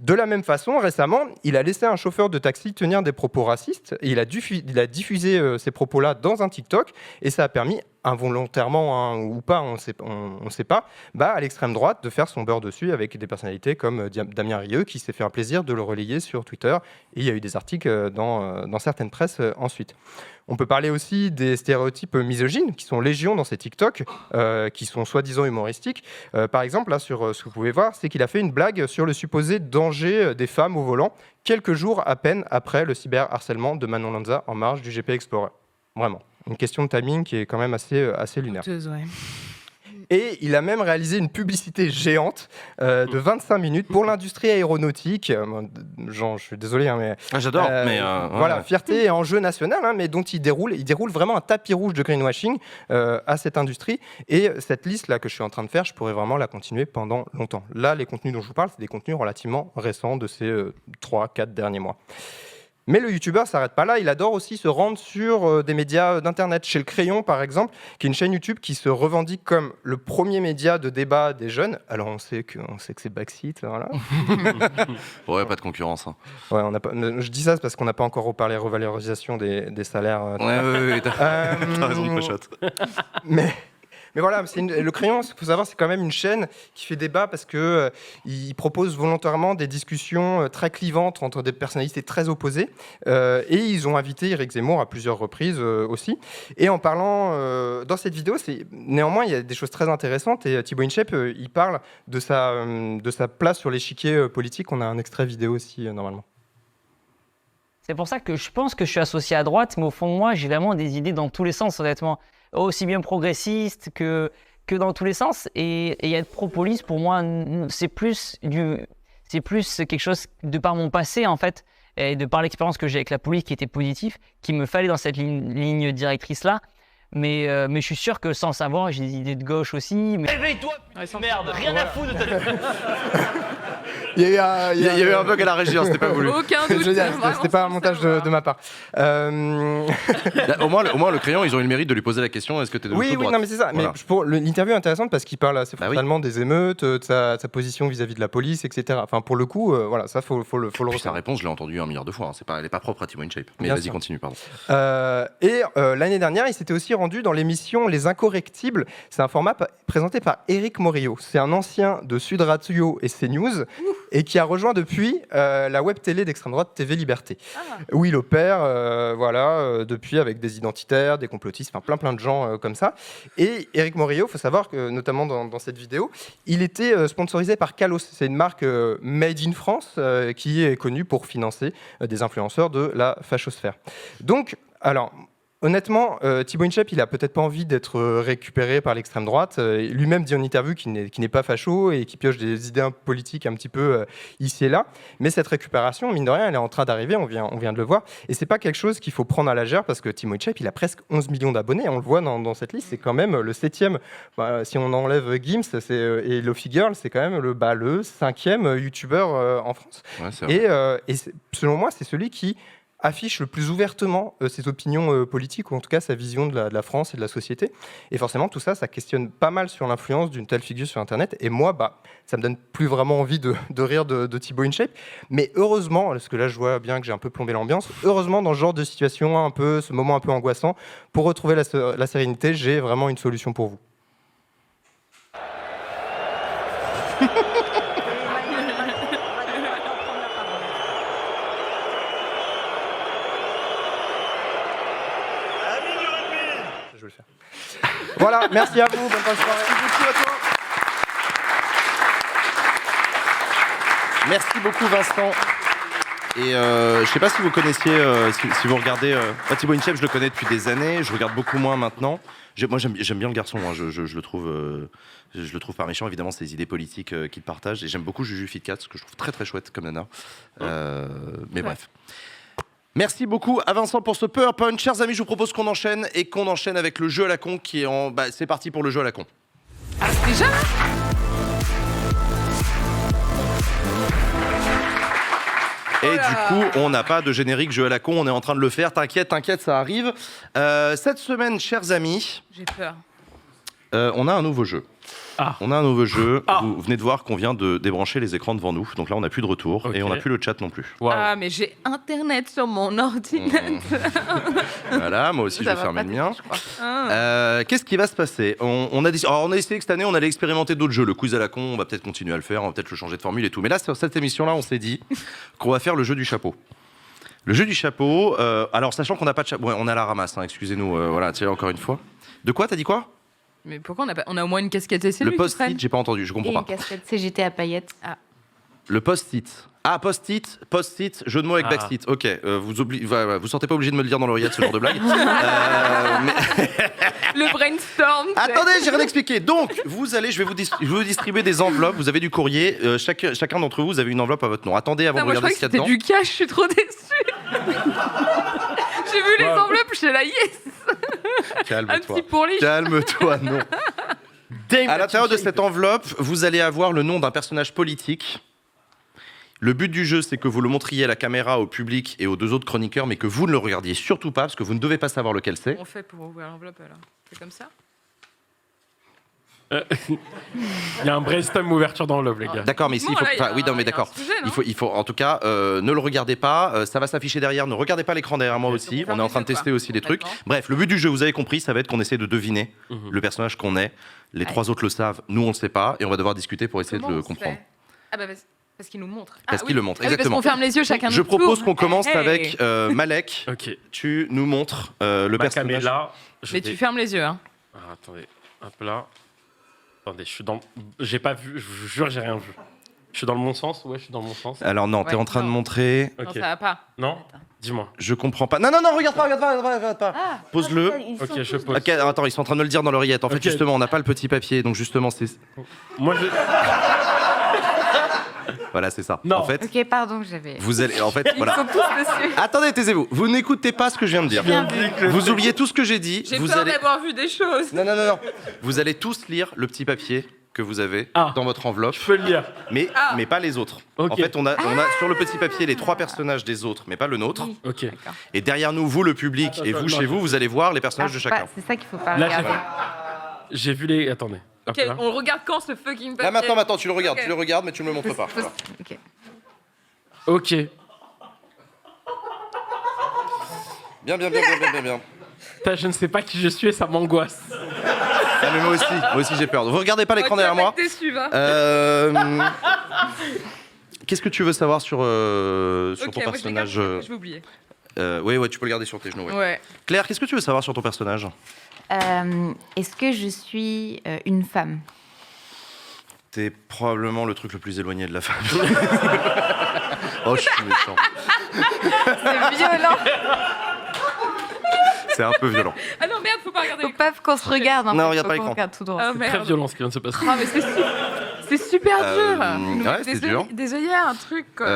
De la même façon, récemment, il a laissé un chauffeur de taxi tenir des propos racistes et il a diffusé ces propos-là dans un TikTok, et ça a permis, involontairement ou pas, on ne sait pas, à l'extrême droite de faire son beurre dessus avec des personnalités comme Damien Rieu, qui s'est fait un plaisir de le relayer sur Twitter, et il y a eu des articles dans certaines presses ensuite. On peut parler aussi des stéréotypes misogynes qui sont légion dans ces TikTok, qui sont soi-disant humoristiques. Par exemple, là, sur ce que vous pouvez voir, c'est qu'il a fait une blague sur le supposé danger des femmes au volant, quelques jours à peine après le cyberharcèlement de Manon Lanza en marge du GP Explorer. Vraiment, une question de timing qui est quand même assez lunaire. Ouais. Et il a même réalisé une publicité géante de 25 minutes pour l'industrie aéronautique. Je suis désolé, mais... J'adore, voilà, ouais. Fierté et enjeu national, mais dont il déroule vraiment un tapis rouge de greenwashing à cette industrie. Et cette liste-là que je suis en train de faire, je pourrais vraiment la continuer pendant longtemps. Là, les contenus dont je vous parle, c'est des contenus relativement récents de ces 3-4 derniers mois. Mais le youtubeur ne s'arrête pas là, il adore aussi se rendre sur des médias d'internet. Chez Le Crayon, par exemple, qui est une chaîne YouTube qui se revendique comme le premier média de débat des jeunes. Alors on sait que c'est backseat, voilà. Ouais, pas de concurrence. Hein. Ouais, je dis ça parce qu'on n'a pas encore reparlé revalorisation des salaires. Ouais, t'as raison de Pochotte. Mais voilà, le Crayon, il faut savoir, c'est quand même une chaîne qui fait débat parce que il propose volontairement des discussions très clivantes entre des personnalités très opposées. Et ils ont invité Éric Zemmour à plusieurs reprises aussi. Et en parlant dans cette vidéo, néanmoins, il y a des choses très intéressantes. Et Thibaut InShape, il parle de sa place sur l'échiquier politique. On a un extrait vidéo aussi, normalement. C'est pour ça que je pense que je suis associé à droite, mais au fond de moi, j'ai vraiment des idées dans tous les sens, honnêtement. Aussi bien progressiste que dans tous les sens. Et être pro-police, pour moi, c'est plus quelque chose, de par mon passé, en fait, et de par l'expérience que j'ai avec la police qui était positive, qu'il me fallait dans cette ligne directrice-là. Mais je suis sûr que sans le savoir, j'ai des idées de gauche aussi. Mais... Réveille-toi, merde, rien à foutre de ta... Il y a eu un bug à la régie, c'était pas voulu. Aucun doute. C'était pas un montage de ma part. Au moins, le Crayon, ils ont eu le mérite de lui poser la question, est-ce que tu es de gauche ou de droite ? Oui, non, mais c'est ça. Voilà. Mais l'interview est intéressante parce qu'il parle assez frontalement des émeutes, de sa position vis-à-vis de la police, etc. Enfin, pour le coup, voilà, ça, faut le Sa ressentir. réponse, je l'ai entendue 1 milliard de fois. Hein. Elle n'est pas propre à Thibaut InShape. Mais Bien vas-y, sûr. continue, pardon. L'année dernière, il s'était aussi rendu dans l'émission Les Incorrectibles. C'est un format présenté par Éric Morillo. C'est un ancien de Sud Radio et CNews et qui a rejoint depuis la web télé d'extrême droite TV Liberté, où il opère depuis avec des identitaires, des complotistes, enfin plein de gens comme ça. Et Éric Morillo, il faut savoir que notamment dans cette vidéo, il était sponsorisé par Kalos. C'est une marque made in France qui est connue pour financer des influenceurs de la fachosphère. Donc, alors... Honnêtement, Thibaut InShape, il a peut-être pas envie d'être récupéré par l'extrême droite. Lui-même dit en interview qu'il n'est pas facho et qu'il pioche des idées politiques un petit peu ici et là. Mais cette récupération, mine de rien, elle est en train d'arriver. On vient de le voir. Et c'est pas quelque chose qu'il faut prendre à la légère parce que Thibaut InShape, il a presque 11 millions d'abonnés. On le voit dans cette liste. C'est quand même le 7e. Si on enlève Gims et Lofi Girl, c'est quand même le 5e youtubeur en France. Ouais, c'est vrai. Et selon moi, c'est celui qui affiche le plus ouvertement ses opinions politiques, ou en tout cas sa vision de la France et de la société. Et forcément, tout ça, ça questionne pas mal sur l'influence d'une telle figure sur Internet. Et moi, ça me donne plus vraiment envie de rire de Thibaut InShape. Mais heureusement, parce que là, je vois bien que j'ai un peu plombé l'ambiance, heureusement, dans ce genre de situation, ce moment un peu angoissant, pour retrouver la sérénité, j'ai vraiment une solution pour vous. Je vais le faire. Voilà, merci à vous, bonne fin de soirée. Merci beaucoup, Vincent. Et je sais pas si vous connaissiez, si vous regardez... Thibaut InShape, je le connais depuis des années, je regarde beaucoup moins maintenant. Moi, j'aime bien le garçon, hein. Je le trouve pas méchant, évidemment, c'est les idées politiques qu'il partage. Et j'aime beaucoup Juju Fitcat, ce que je trouve très très chouette comme nana. Mais bref. Merci beaucoup à Vincent pour ce Power Punch. Chers amis, je vous propose qu'on enchaîne et qu'on enchaîne avec le jeu à la con qui est en... c'est parti pour le jeu à la con. Ah, c'est déjà là ? Et du coup, on n'a pas de générique jeu à la con, on est en train de le faire. T'inquiète, ça arrive. Cette semaine, chers amis, j'ai peur. On a un nouveau jeu. Ah. On a un nouveau jeu. Vous venez de voir qu'on vient de débrancher les écrans devant nous. Donc là, on n'a plus de retour et on n'a plus le chat non plus. Wow. Ah, mais j'ai Internet sur mon ordinateur. Voilà, moi aussi, je vais fermer le mien. Ah. Qu'est-ce qui va se passer ? On a décidé que cette année, on allait expérimenter d'autres jeux. Le quiz à la con, on va peut-être continuer à le faire, on va peut-être le changer de formule et tout. Mais là, sur cette émission-là, on s'est dit qu'on va faire le jeu du chapeau. Le jeu du chapeau, alors sachant qu'on n'a pas de chapeau... Ouais, on est à la ramasse, hein, excusez-nous, voilà, tiens, encore une fois. De quoi, t'as dit quoi ? Mais pourquoi on a au moins une casquette SLU? Le post-it, j'ai pas entendu, je comprends Et pas. une casquette CGT à paillettes. Ah. Le post-it. Ah, post-it, jeu de mots avec backseat. Ok, vous sentez pas obligé de me le dire dans l'oreillette, ce genre de blague. Le brainstorm. Attendez, j'ai rien expliqué. Donc, je vais vous distribuer des enveloppes. Vous avez du courrier. Chacun d'entre vous avez une enveloppe à votre nom. Attendez avant de Moi, je regarder crois ce qu'il y a que c'était dedans. du cash, je suis trop déçue. J'ai vu les enveloppes, je suis là, yes. Un Calme-toi. petit pourri. Calme-toi, non. À l'intérieur de cette enveloppe, vous allez avoir le nom d'un personnage politique. Le but du jeu, c'est que vous le montriez à la caméra, au public et aux deux autres chroniqueurs, mais que vous ne le regardiez surtout pas, parce que vous ne devez pas savoir lequel c'est. Comment on fait pour ouvrir l'enveloppe alors? C'est comme ça? Il y a un brainstorm ouverture d'enveloppe, les gars. D'accord, mais ici, il faut. Enfin, oui, non, mais d'accord. Il faut, en tout cas, ne le regardez pas. Ça va s'afficher derrière. Ne regardez pas l'écran derrière moi aussi. On est en train de tester aussi des trucs. Bref, le but du jeu, vous avez compris, ça va être qu'on essaie de deviner le personnage qu'on est. Les trois autres le savent, nous on le sait pas, et on va devoir discuter pour essayer de le comprendre. Ah bah parce qu'il nous montre. Parce qu'il le montre, exactement. Parce qu'on ferme les yeux chacun. Je propose qu'on commence avec Malek. Ok. Tu nous montres le personnage. Là, Mais tu fermes les yeux. Hein. Ah, attendez, hop là. Attendez, je suis dans. J'ai pas vu, je vous jure, j'ai rien vu. Je suis dans le bon sens? Ouais, je suis dans le bon sens. Alors non, t'es en train de montrer. Non, ça va pas. Non? Dis-moi. Je comprends pas. Non, regarde pas. Pose-le. Ok, je pose. Ok, attends, ils sont en train de me le dire dans l'oreillette. En fait, justement, on n'a pas le petit papier, donc justement, c'est. Moi, je. Voilà, c'est ça. Non. En fait, Ok, pardon, j'avais. vous allez. En fait, voilà. Ils sont tous dessus. Attendez, taisez-vous. Vous n'écoutez pas ce que je viens de dire. Vous oubliez tout ce que j'ai dit. J'ai Vous peur allez. d'avoir vu des choses. Non. Vous allez tous lire le petit papier que vous avez dans votre enveloppe. Je peux le lire. Mais pas les autres. Ok. En fait, on a sur le petit papier les trois personnages des autres, mais pas le nôtre. Ok. Et derrière nous, vous, le public, et vous, chez vous allez voir les personnages de chacun. C'est ça qu'il faut pas Là, regarder. j'ai vu les. Attendez. Hop Ok, là. on regarde quand ce fucking papier. Là, maintenant, tu le regardes, Ok. mais tu ne me le montres pas. Voilà. Ok. Ok. Bien. Putain, je ne sais pas qui je suis et ça m'angoisse. Ah, mais moi aussi j'ai peur. Vous regardez pas l'écran derrière moi. Déçu, va. Qu'est-ce que tu veux savoir sur ton Ok, moi, personnage je vais oublier. Oui, tu peux le garder sur tes genoux. Ouais. Ouais. Claire, qu'est-ce que tu veux savoir sur ton personnage? Est-ce que je suis une femme? T'es probablement le truc le plus éloigné de la femme. Oh, je suis méchant. C'est violent. C'est un peu violent. Ah non, merde, faut pas regarder. Faut pas qu'on se regarde. Non, fait. regarde Faut pas qu'on l'écran. regarde tout droit. Ah, C'est très merde. violent ce qui vient de se passer. Ah, mais c'est super dur. Ouais, c'est dur. Des œillères, un truc. Quoi.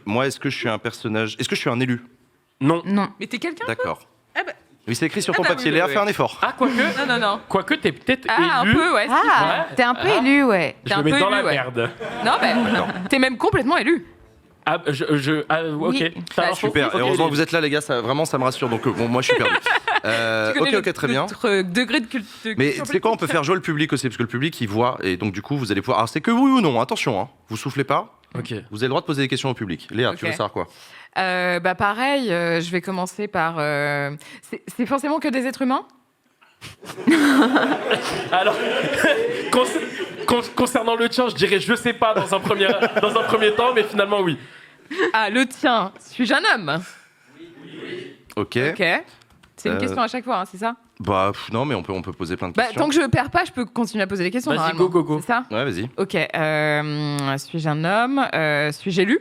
Moi, est-ce que je suis un personnage? Est-ce que je suis un élu? Non. Non. Mais t'es quelqu'un? D'accord. Ah bah. Oui, c'est écrit sur ton bah papier. oui, Léa, oui, fais oui. un effort. Ah, quoique. Non. Quoique, t'es peut-être Ah, élu. un peu, ouais. Ah, t'es un peu élu, ouais. Je T'es le un mets peu dans élu, la ouais. merde. Non, mais t'es même complètement élu. Ah, ok. Oui. Ça Super. Et heureusement que vous êtes là, les gars. Ça, vraiment, ça me rassure. Donc, bon, moi, je suis perdu. Ok, très bien. Notre degré de culture. Mais tu sais quoi, on peut faire jouer le public aussi, parce que le public, il voit. Et donc, du coup, vous allez pouvoir. Alors, c'est que oui ou non. Attention, hein. Vous soufflez pas. Ok. Vous avez le droit de poser des questions au public. Léa, tu Ok. veux savoir quoi? Bah pareil, je vais commencer par. C'est forcément que des êtres humains? Alors, concernant le tien, je dirais je sais pas dans un premier temps, mais finalement oui. Ah, le tien. Suis-je un homme? Ok. Ok. C'est une question à chaque fois, hein, c'est ça? Bah, non, mais on peut poser plein de Bah, questions. tant que je perds pas, je peux continuer à poser des questions. Vas-y, normalement. go. C'est ça? Ouais, vas-y. Ok. Suis-je un homme? Suis-je élu?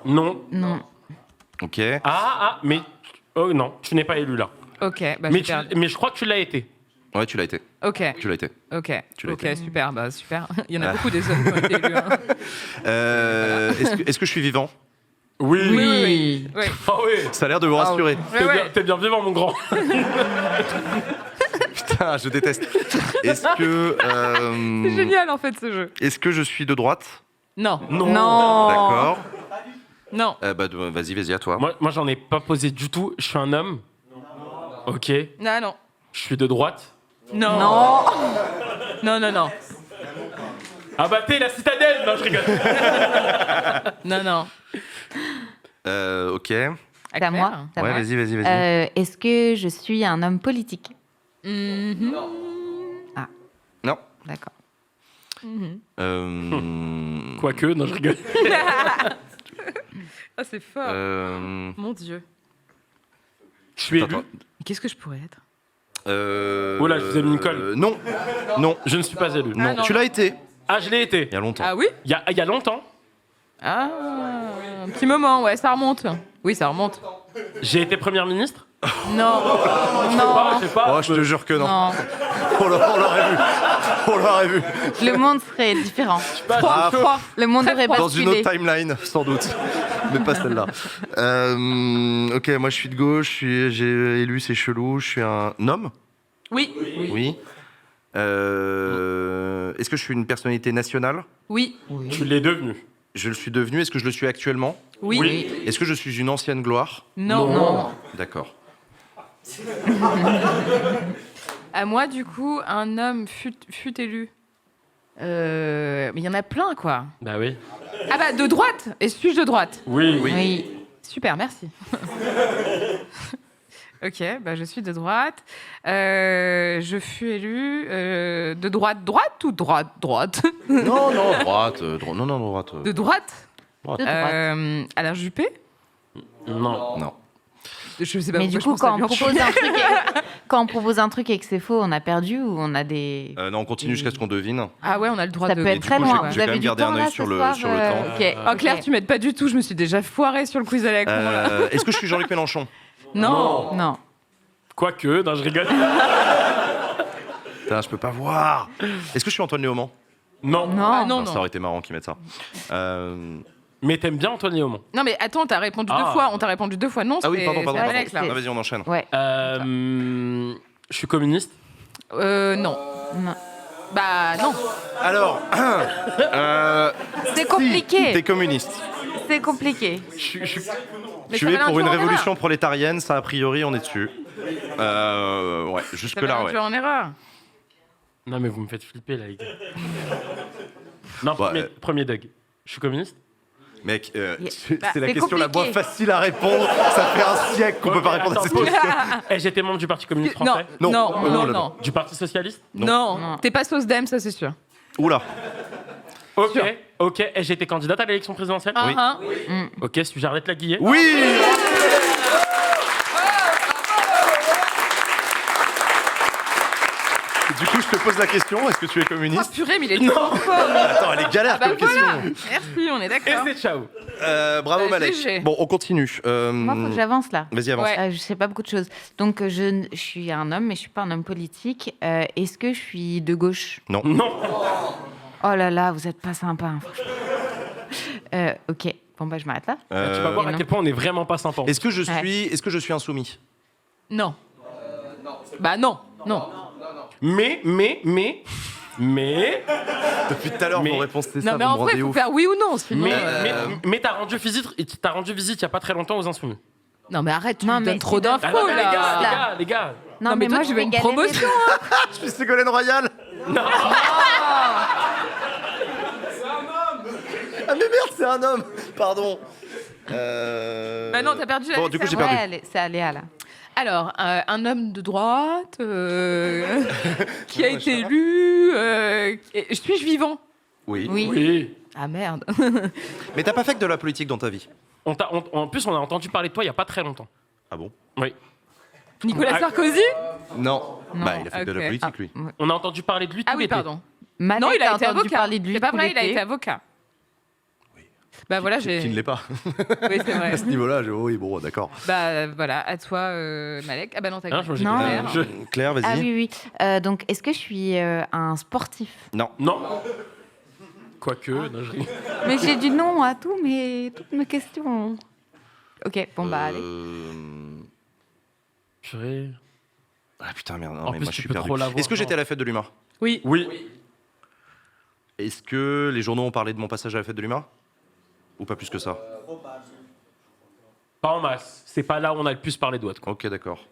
Non. Non. Ok. Mais oh non, tu n'es pas élu là. Ok. Bah, Mais, j'ai perdu. mais je crois que tu l'as été. Ouais, tu l'as été. Ok. Tu l'as été. Ok. Tu l'as Ok, été. super. Bah, super. Il y en a beaucoup des hommes qui ont été élus. Hein. Est-ce que je suis vivant? Oui. Oui. Ouais. Ah oui. Ça a l'air de vous rassurer. Ouais. T'es bien vivant, mon grand. Putain, je déteste. Est-ce que. C'est génial en fait ce jeu. Est-ce que je suis de droite? Non. Non. D'accord. Non. Vas-y, à toi. Moi, j'en ai pas posé du tout. Je suis un homme. Ok. Non. Je suis de droite. Non. Non. Ah bah t'es la citadelle. Non, je rigole. Non. Ok. C'est à moi. c'est à Ouais, moi. vas-y. Est-ce que je suis un homme politique? Mhm. Non. D'accord. Quoique, non, je rigole. Ah, c'est fort. Mon Dieu. Je suis élu. Attends. Qu'est-ce que je pourrais être? Oh là, je vous ai mis une colle. Non. Je ne suis pas élu. Non. non. Tu l'as été. Ah, je l'ai été. Il y a longtemps. Ah oui? Il y a longtemps. Ah, un petit moment, ouais, ça remonte. Oui, ça remonte. J'ai été première ministre. Non. Je sais pas. Oh, je te jure que non. Non. On l'aurait vu. Le monde serait différent. Ah, Le monde aurait dans une basculé. autre timeline, sans doute. Mais pas celle-là. Ok, moi je suis de gauche, j'ai élu, c'est chelou, je suis un homme? Oui. Oui. Est-ce que je suis une personnalité nationale? Oui. Tu l'es devenu. Je le suis devenu, est-ce que je le suis actuellement? Oui. Est-ce que je suis une ancienne gloire? Non. D'accord. À moi, du coup, un homme fut élu. Mais il y en a plein, quoi. Bah oui. Ah bah, de droite. Et suis-je de droite? Oui. Oui. Super, merci. Ok, bah je suis de droite. Je fus élu de droite ou droite? Non, droite. Droite. De droite. Droite. De droite. Alain Juppé. Non. Non. Je sais pas Mais du pourquoi coup, je pense à lui en premier. quand on propose un truc et que c'est faux, on a perdu ou on a des... Non, on continue jusqu'à ce qu'on devine. Ah ouais, on a le droit Ça de... peut être du très coup, loin. j'ai Vous quand avez même du gardé temps un là œil ce sur le soir, temps. Ok. Oh Claire, tu m'aides pas du tout. Je me suis déjà foirée sur le quiz à la con. Là. Est-ce que je suis Jean-Luc Mélenchon? Non. Non. Quoique, non, je rigole. Putain, je peux pas voir. Est-ce que je suis Antoine Léaumont? Non. Non. Ah, non, Ça non. aurait été marrant qu'ils mettent ça. Mais t'aimes bien Antoine Léaumont. Non, mais attends, t'as répondu Ah. deux fois. On t'a répondu deux fois non. Ah oui, c'est- pardon. c'est pardon. Alex, là. C'est- Ah, vas-y, on enchaîne. Ouais. Je suis communiste. Non. Non. Bah non. Alors, C'est compliqué. t'es communiste. C'est compliqué. Mais Tu ça es va pour une l'induire en révolution prolétarienne, ça a priori, on est dessus. Ouais, Ça va jusque-là, ouais. l'induire en erreur. Non, mais vous me faites flipper, là, les gars. Non, Bah, premier Doug. Je suis communiste. Mec, Bah, c'est la c'est question la moins compliqué. facile à répondre. Ça fait un siècle qu'on peut pas répondre à cette Attends, question. J'étais membre du Parti communiste Non, français. Non. non, Non, non, non, non. Du Parti socialiste. Non. Non. T'es pas sauce d'Em, ça c'est sûr. Oula. Ok. Et j'étais candidate à l'élection présidentielle. Oui. Hein. Ok, suis-je Arlette Laguillet? Oui. Du coup, je te pose la question, est-ce que tu es Oh communiste? purée, mais il est trop fort. Attends, elle est galère Bah comme voilà. question. Merci, on est Et d'accord. c'est ciao. Bravo Bah, Malek. GG. Bon, on continue. Moi, faut que j'avance là. Vas-y, avance. Ouais. Je sais pas beaucoup de choses. Donc, je suis un homme, mais je suis pas un homme politique. Est-ce que je suis de gauche? Non. Oh là là, vous êtes pas sympa. Hein, franchement. Ok. Bon, bah, je m'arrête là. Tu vas voir à non. quel point on est vraiment pas sympa. Est-ce que je suis insoumis? Non. Bah non. Non. Mais. Depuis tout à l'heure, Mais- vos réponses, c'est Non, ça, mais vous en me vrai, rendez il faut ouf. faire oui ou non, sinon. Mais t'as rendu visite il y a pas très longtemps aux Insoumis. Non, mais arrête, tu Non, me mais donnes trop c'est- d'infos Ah non, mais là. les gars. Non, Non, mais toi, moi, tu je veux vais une galérer. promotion. Je suis Ségolène Royal. Non. Ah mais merde, c'est un homme. Pardon. Bah non, t'as perdu la Bon, du coup, j'ai licence. perdu. Ouais, c'est Aléa là. Alors, un homme de droite qui a été élu. Suis-je vivant? Oui. Oui. Oui. Ah merde. Mais t'as pas fait que de la politique dans ta vie? En plus, on a entendu parler de toi il y a pas très longtemps. Ah bon? Oui. Nicolas Ah. Sarkozy? Non. Non. Bah, il a fait que de la Ok. politique, lui. On a entendu parler de lui tout Ah oui, l'été. pardon. Malek, Non, il t'as a été entendu avocat. parler de lui C'est pas tout vrai, il a l'été. été avocat. Bah voilà, Qui ne j'ai. l'est pas. Oui, c'est vrai. À ce niveau-là, oui, bon, d'accord. Bah voilà, à toi, Malek. Ah bah non, t'as Hein, je me dis Non. que- je- Claire, vas-y. Ah oui, oui. Donc, est-ce que je suis un sportif? Non. Non. Quoique, non, je rigole. Mais j'ai du non à toutes mes questions. Ok, bon bah allez. Purée. Ah putain, merde. Non, En mais plus, moi, je tu suis peux perdu. trop l'avoir, Est-ce que j'étais à genre. la fête de l'humain? Oui. Oui. Est-ce que les journaux ont parlé de mon passage à la fête de l'humain? Ou pas plus que ça? Pas en masse. C'est pas là où on a le plus parlé de quoi. Ok, d'accord.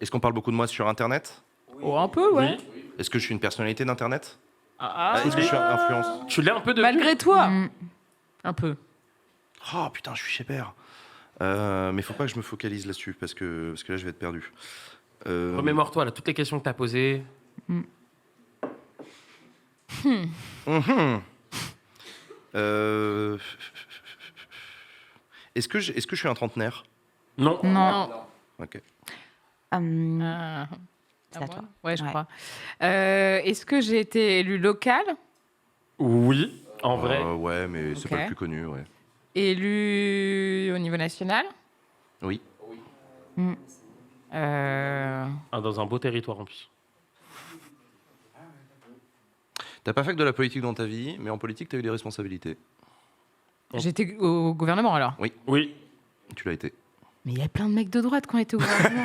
Est-ce qu'on parle beaucoup de moi sur Internet? Oh, un peu, ouais. Oui. Est-ce que je suis une personnalité d'Internet? Ah, Est-ce que je suis influence? Tu l'es un peu de. malgré toi. Mm. Un peu. Oh putain, je suis chez Père. Mais faut pas que je me focalise là-dessus parce que là je vais être perdu. Remémore-toi là, toutes les questions que t'as posées. Est-ce que je suis un trentenaire? Non. Non. Ok. Ah. C'est À à moi toi. Ouais, je Ouais. crois. Est-ce que j'ai été élu local? Oui, en vrai. Ouais, mais c'est Ok. pas le plus connu, ouais. Élu au niveau national? Oui. Dans un beau territoire en plus. T'as pas fait que de la politique dans ta vie, mais en politique t'as eu des responsabilités. J'étais au gouvernement alors. Oui. Tu l'as été. Mais il y a plein de mecs de droite qui ont été au gouvernement.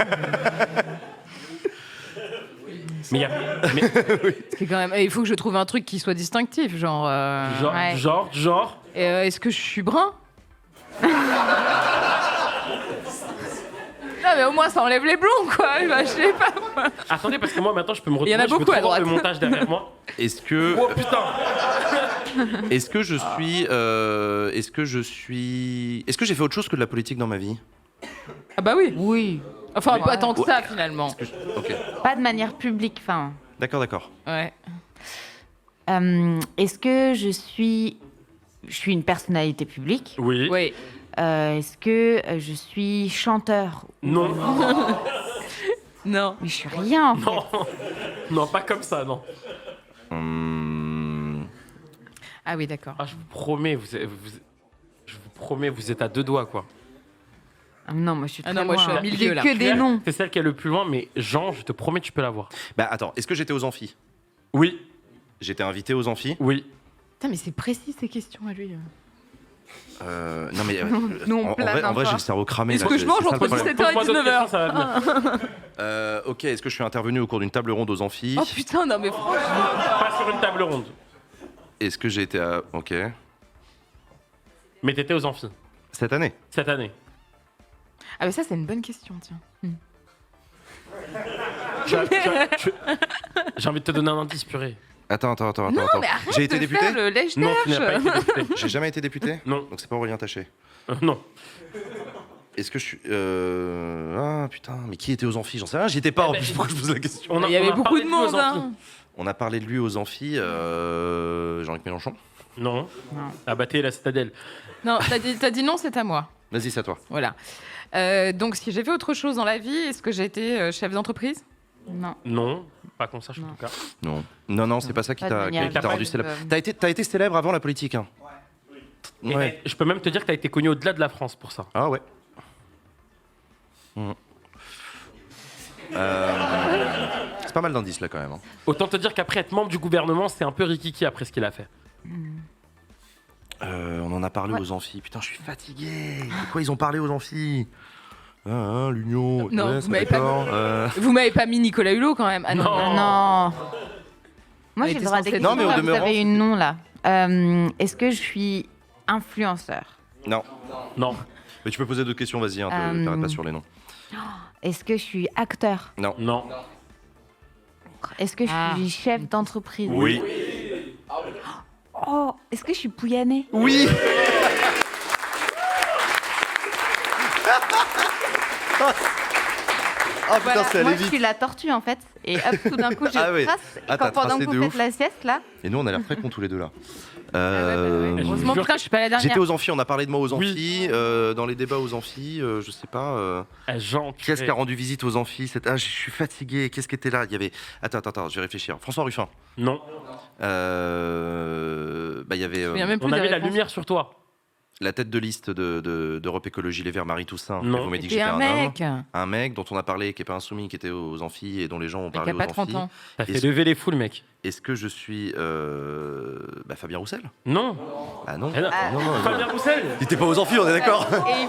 Mais il y a. Mais, C'est quand même. Il faut que je trouve un truc qui soit distinctif, genre. Ouais. genre. Est-ce que je suis brun? Non, mais au moins, ça enlève les blonds, quoi. Bah, je sais pas. Attendez, parce que moi, maintenant, je peux me Il y retrouver. en a beaucoup je à peux trop voir droite. le montage derrière moi. Est-ce que... Oh putain. Est-ce que je suis... Est-ce que j'ai fait autre chose que de la politique dans ma vie? Ah bah oui. Oui. Enfin, pas tant que ça, finalement. Ok. Pas de manière publique, enfin. D'accord. Ouais. Est-ce que je suis une personnalité publique? Oui. Oui. Est-ce que je suis chanteur? Non. Non. Mais je suis rien, en fait. Non. Non, pas comme ça, non. Ah oui, d'accord. Ah, je vous promets, vous êtes à 2 doigts, quoi. Ah non, moi je suis très non, moi, je suis loin. au milieu, J'ai là. que des Claire, noms. c'est celle qui est le plus loin, mais Jean, je te promets, tu peux l'avoir. Bah attends, est-ce que j'étais aux amphis? Oui. J'étais invité aux amphis? Oui. Putain, mais c'est précis, ces questions à lui. Non mais Nous, on en plane vrai, encore. j'ai le cerveau cramé. Est-ce là, que c'est je mange ça le entre problème. 17h et Pose-moi d'autres 19h? questions, ça va venir. Ok, est-ce que je suis intervenu au cours d'une table ronde aux amphis? Oh putain, non mais franchement. Pas sur une table ronde. Est-ce que j'ai été à... Ok. Mais t'étais aux amphis, Cette année? cette année. Ah mais ça, c'est une bonne question, tiens. J'ai envie de te donner un indice, purée. Attends. Non, mais arrête J'ai été de député? faire le lèche-tâche. Non, tu n'as pas été député. J'ai jamais été député? Non. Donc c'est pas Aurélien Taché. Non. Est-ce que je suis... Ah putain, mais qui était aux amphis? J'en sais rien, j'y étais pas en ben, plus, pourquoi je pose la question? Il y avait beaucoup parlé de lui aux monde, amphis. hein. On a parlé de lui aux amphis, Jean-Luc Mélenchon? Non. Abattez la citadelle. Non, t'as dit non, c'est à moi. Vas-y, c'est à toi. Voilà. Donc, si j'ai fait autre chose dans la vie, est-ce que j'ai été chef d'entreprise? Non. Non. Pas qu'on sache, en tout cas. Non, c'est pas ça qui Pas de t'a manière rendu visible. célèbre. T'as été célèbre avant la politique, hein? Et Ouais. je peux même te dire que t'as été connu au-delà de la France pour ça. Ah ouais. C'est pas mal d'indices là quand même. Hein. Autant te dire qu'après être membre du gouvernement, c'est un peu rikiki après ce qu'il a fait. On en a parlé aux amphis. Putain, je suis fatigué. De quoi ils ont parlé aux amphis? L'Union. Non, ouais, vous ça, m'avez pas d'accord. Vous m'avez pas mis Nicolas Hulot quand même? Ah non. Non. Non. Moi, Elle j'ai était le droit censée- d'écrire. Non, mais au Vous demeurant, avez une nom là. Est-ce que je suis influenceur? Non. Non. Mais tu peux poser d'autres questions, vas-y. Hein, t'arrêtes pas sur les noms. Est-ce que je suis acteur? Non. Non. Est-ce que je suis chef d'entreprise? Oui. Oh, est-ce que je suis Pouyanné? Oui. Ah putain, Voilà, c'est allé moi je vite. suis la tortue en fait. Et hop, tout d'un coup je Ah oui. trace. Ah, t'as Pendant tracé que de vous ouf. faites la sieste là. Et nous, on a l'air très cons tous les deux là. Heureusement, Je jure putain, je suis pas la dernière. J'étais aux amphis, on a parlé de moi aux Oui. amphis, dans les débats aux amphis, je sais pas. Jean, Qui est-ce qui a rendu visite aux amphis? Ah, je suis fatigué. Qu'est-ce qui était là? Il y avait. Attends, je vais réfléchir. François Ruffin. Non. Bah, il y avait Je me souviens même plus On des avait la réponses. lumière sur toi. la tête de liste d'Europe Écologie Les Verts, Marie Toussaint. Non. Vous m'avez dit que T'es j'étais un un mec. homme. Un mec dont on a parlé, qui n'est pas insoumis, qui était aux amphis et dont les gens ont Qui parlé a aux pas 30 amphis. ans. T'as fait Est-ce- lever les foules, mec. Est-ce que je suis Fabien Roussel? Non. Ah non. Eh non. Fabien Roussel. Il était pas aux amphis, on est d'accord? Et il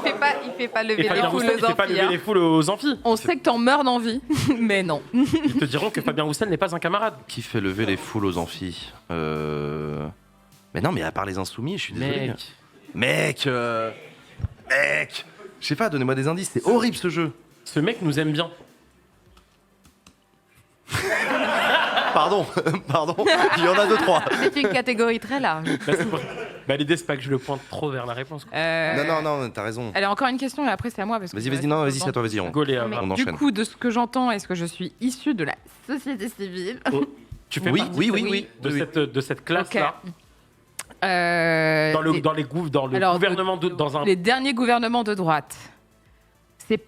fait pas lever Et les Fabien foules Roussel, il aux fait pas amphis, lever hein. les foules aux amphis. On sait que t'en meurs d'envie, mais non. Ils te diront que Fabien Roussel n'est pas un camarade. Qui fait lever les foules aux amphis? Mais non, mais à part les insoumis, je suis désolé. Mec. Mec Je sais pas, donnez-moi des indices, c'est horrible ce jeu. Ce mec nous aime bien. Pardon, il y en a 2-3. C'est une catégorie très large. L'idée, c'est pas que je le pointe trop vers la réponse. quoi. Non, t'as raison. Allez, encore une question et après c'est à moi. Vas-y, non, vas-y, c'est à toi, vas-y. Gaulé, Mais On du enchaîne. coup, de ce que j'entends, est-ce que je suis issue de la société civile? Tu fais Oui, partie oui. de cette classe-là. Dans Dans le Alors, gouvernement, dans un. les derniers gouvernements de droite, c'est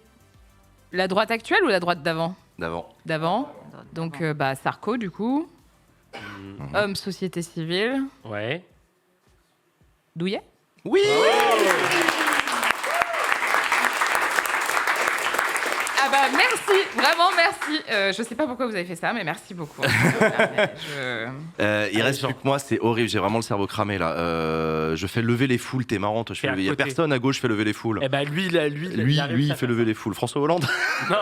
la droite actuelle ou la droite d'avant? D'avant. Donc, Sarko, du coup. Homme, société civile. Ouais. Douillet? Oui. Ah bah merci, vraiment merci. Je sais pas pourquoi vous avez fait ça, mais merci beaucoup. Il reste plus que moi, c'est horrible, j'ai vraiment le cerveau cramé là. Je fais lever les foules, t'es marrant, toi. T'es à Il y a côté. personne à gauche fait lever les foules. Eh ben lui, Lui, il fait lever les foules. François Hollande? Non.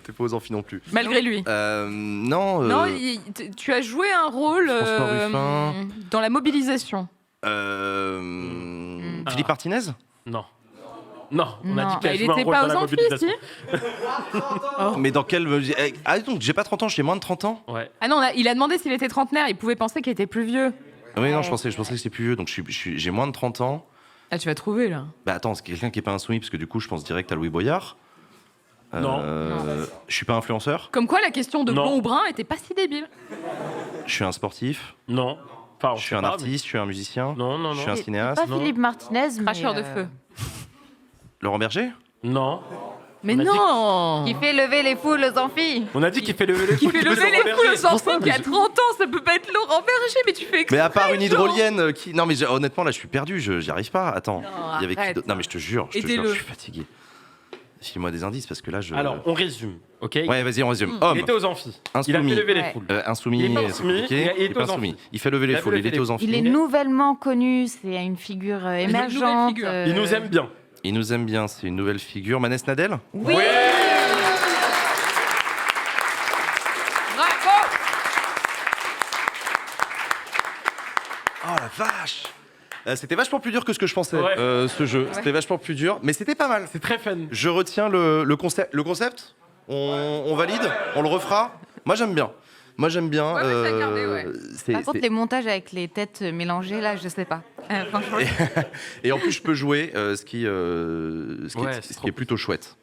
T'es pas aux amphis non plus. Malgré lui. Non. Non, tu as joué un rôle François Ruffin. dans la mobilisation. Philippe Martinez? Non. Non, on a Non. dit qu'elle Il jouait un était rôle pas dans aux la Antilles, mobilisation. si. Mais dans quel. Ah, donc j'ai pas 30 ans, j'ai moins de 30 ans. Ouais. Ah non, il a demandé s'il était trentenaire. Il pouvait penser qu'il était plus vieux. Oui, non, je pensais que c'était plus vieux, donc j'ai moins de 30 ans. Ah, tu vas trouver, là. Bah attends, c'est quelqu'un qui est pas insoumis, parce que du coup, je pense direct à Louis Boyard. Non. Je suis pas influenceur, Comme quoi, la question de Non. blond ou brun était pas si débile. je suis un sportif, Non. Enfin, on je suis sait un pas, artiste, je suis un musicien, mais- Non, non, je suis non. un cinéaste. Pas non. Philippe Martinez, mais... Cracheur de feu. Laurent Berger. Non. Mais On a dit non Qui fait lever les foules aux amphis. On a dit qu'il fait lever les Qui foules. fait lever les foules aux enfants qui a 30 ans, ça peut pas être Laurent Berger, mais tu fais exprès. Mais à part une genre. hydrolienne qui. Non, mais honnêtement, là, je suis perdu, j'y arrive pas. Attends. Non, Il y avait qui arrête. d'autre Non, mais je te jure, je Aidez-le. suis fatigué. File-moi des indices parce que là, je. Alors, on résume, ok Ouais, vas-y, on résume. Il Homme, était aux amphis. Il a insoumis. fait lever les Ouais. foules. Insoumis, Il est pas c'est insoumis, compliqué. il est pas aux insoumis. Amphis. Il fait lever les Il a foules, fait il était lever aux les amphis. Il est nouvellement connu, c'est une figure émergente. figure. Il nous aime bien. Il nous aime bien, c'est une nouvelle figure. Manès Nadel. Oui. Bravo. Oh la vache. C'était vachement plus dur que ce que je pensais, Ouais. ce jeu. C'était vachement plus dur, mais c'était pas mal. C'est très fun. Je retiens le concept. Le concept, on valide, on le refera. Moi j'aime bien. Moi j'aime bien. Ouais, ouais, t'as gardé, ouais. Par contre, les montages avec les têtes mélangées, là, je sais pas. Franchement. Et en plus je peux jouer, ce qui Ouais, c'est est trop plutôt chouette.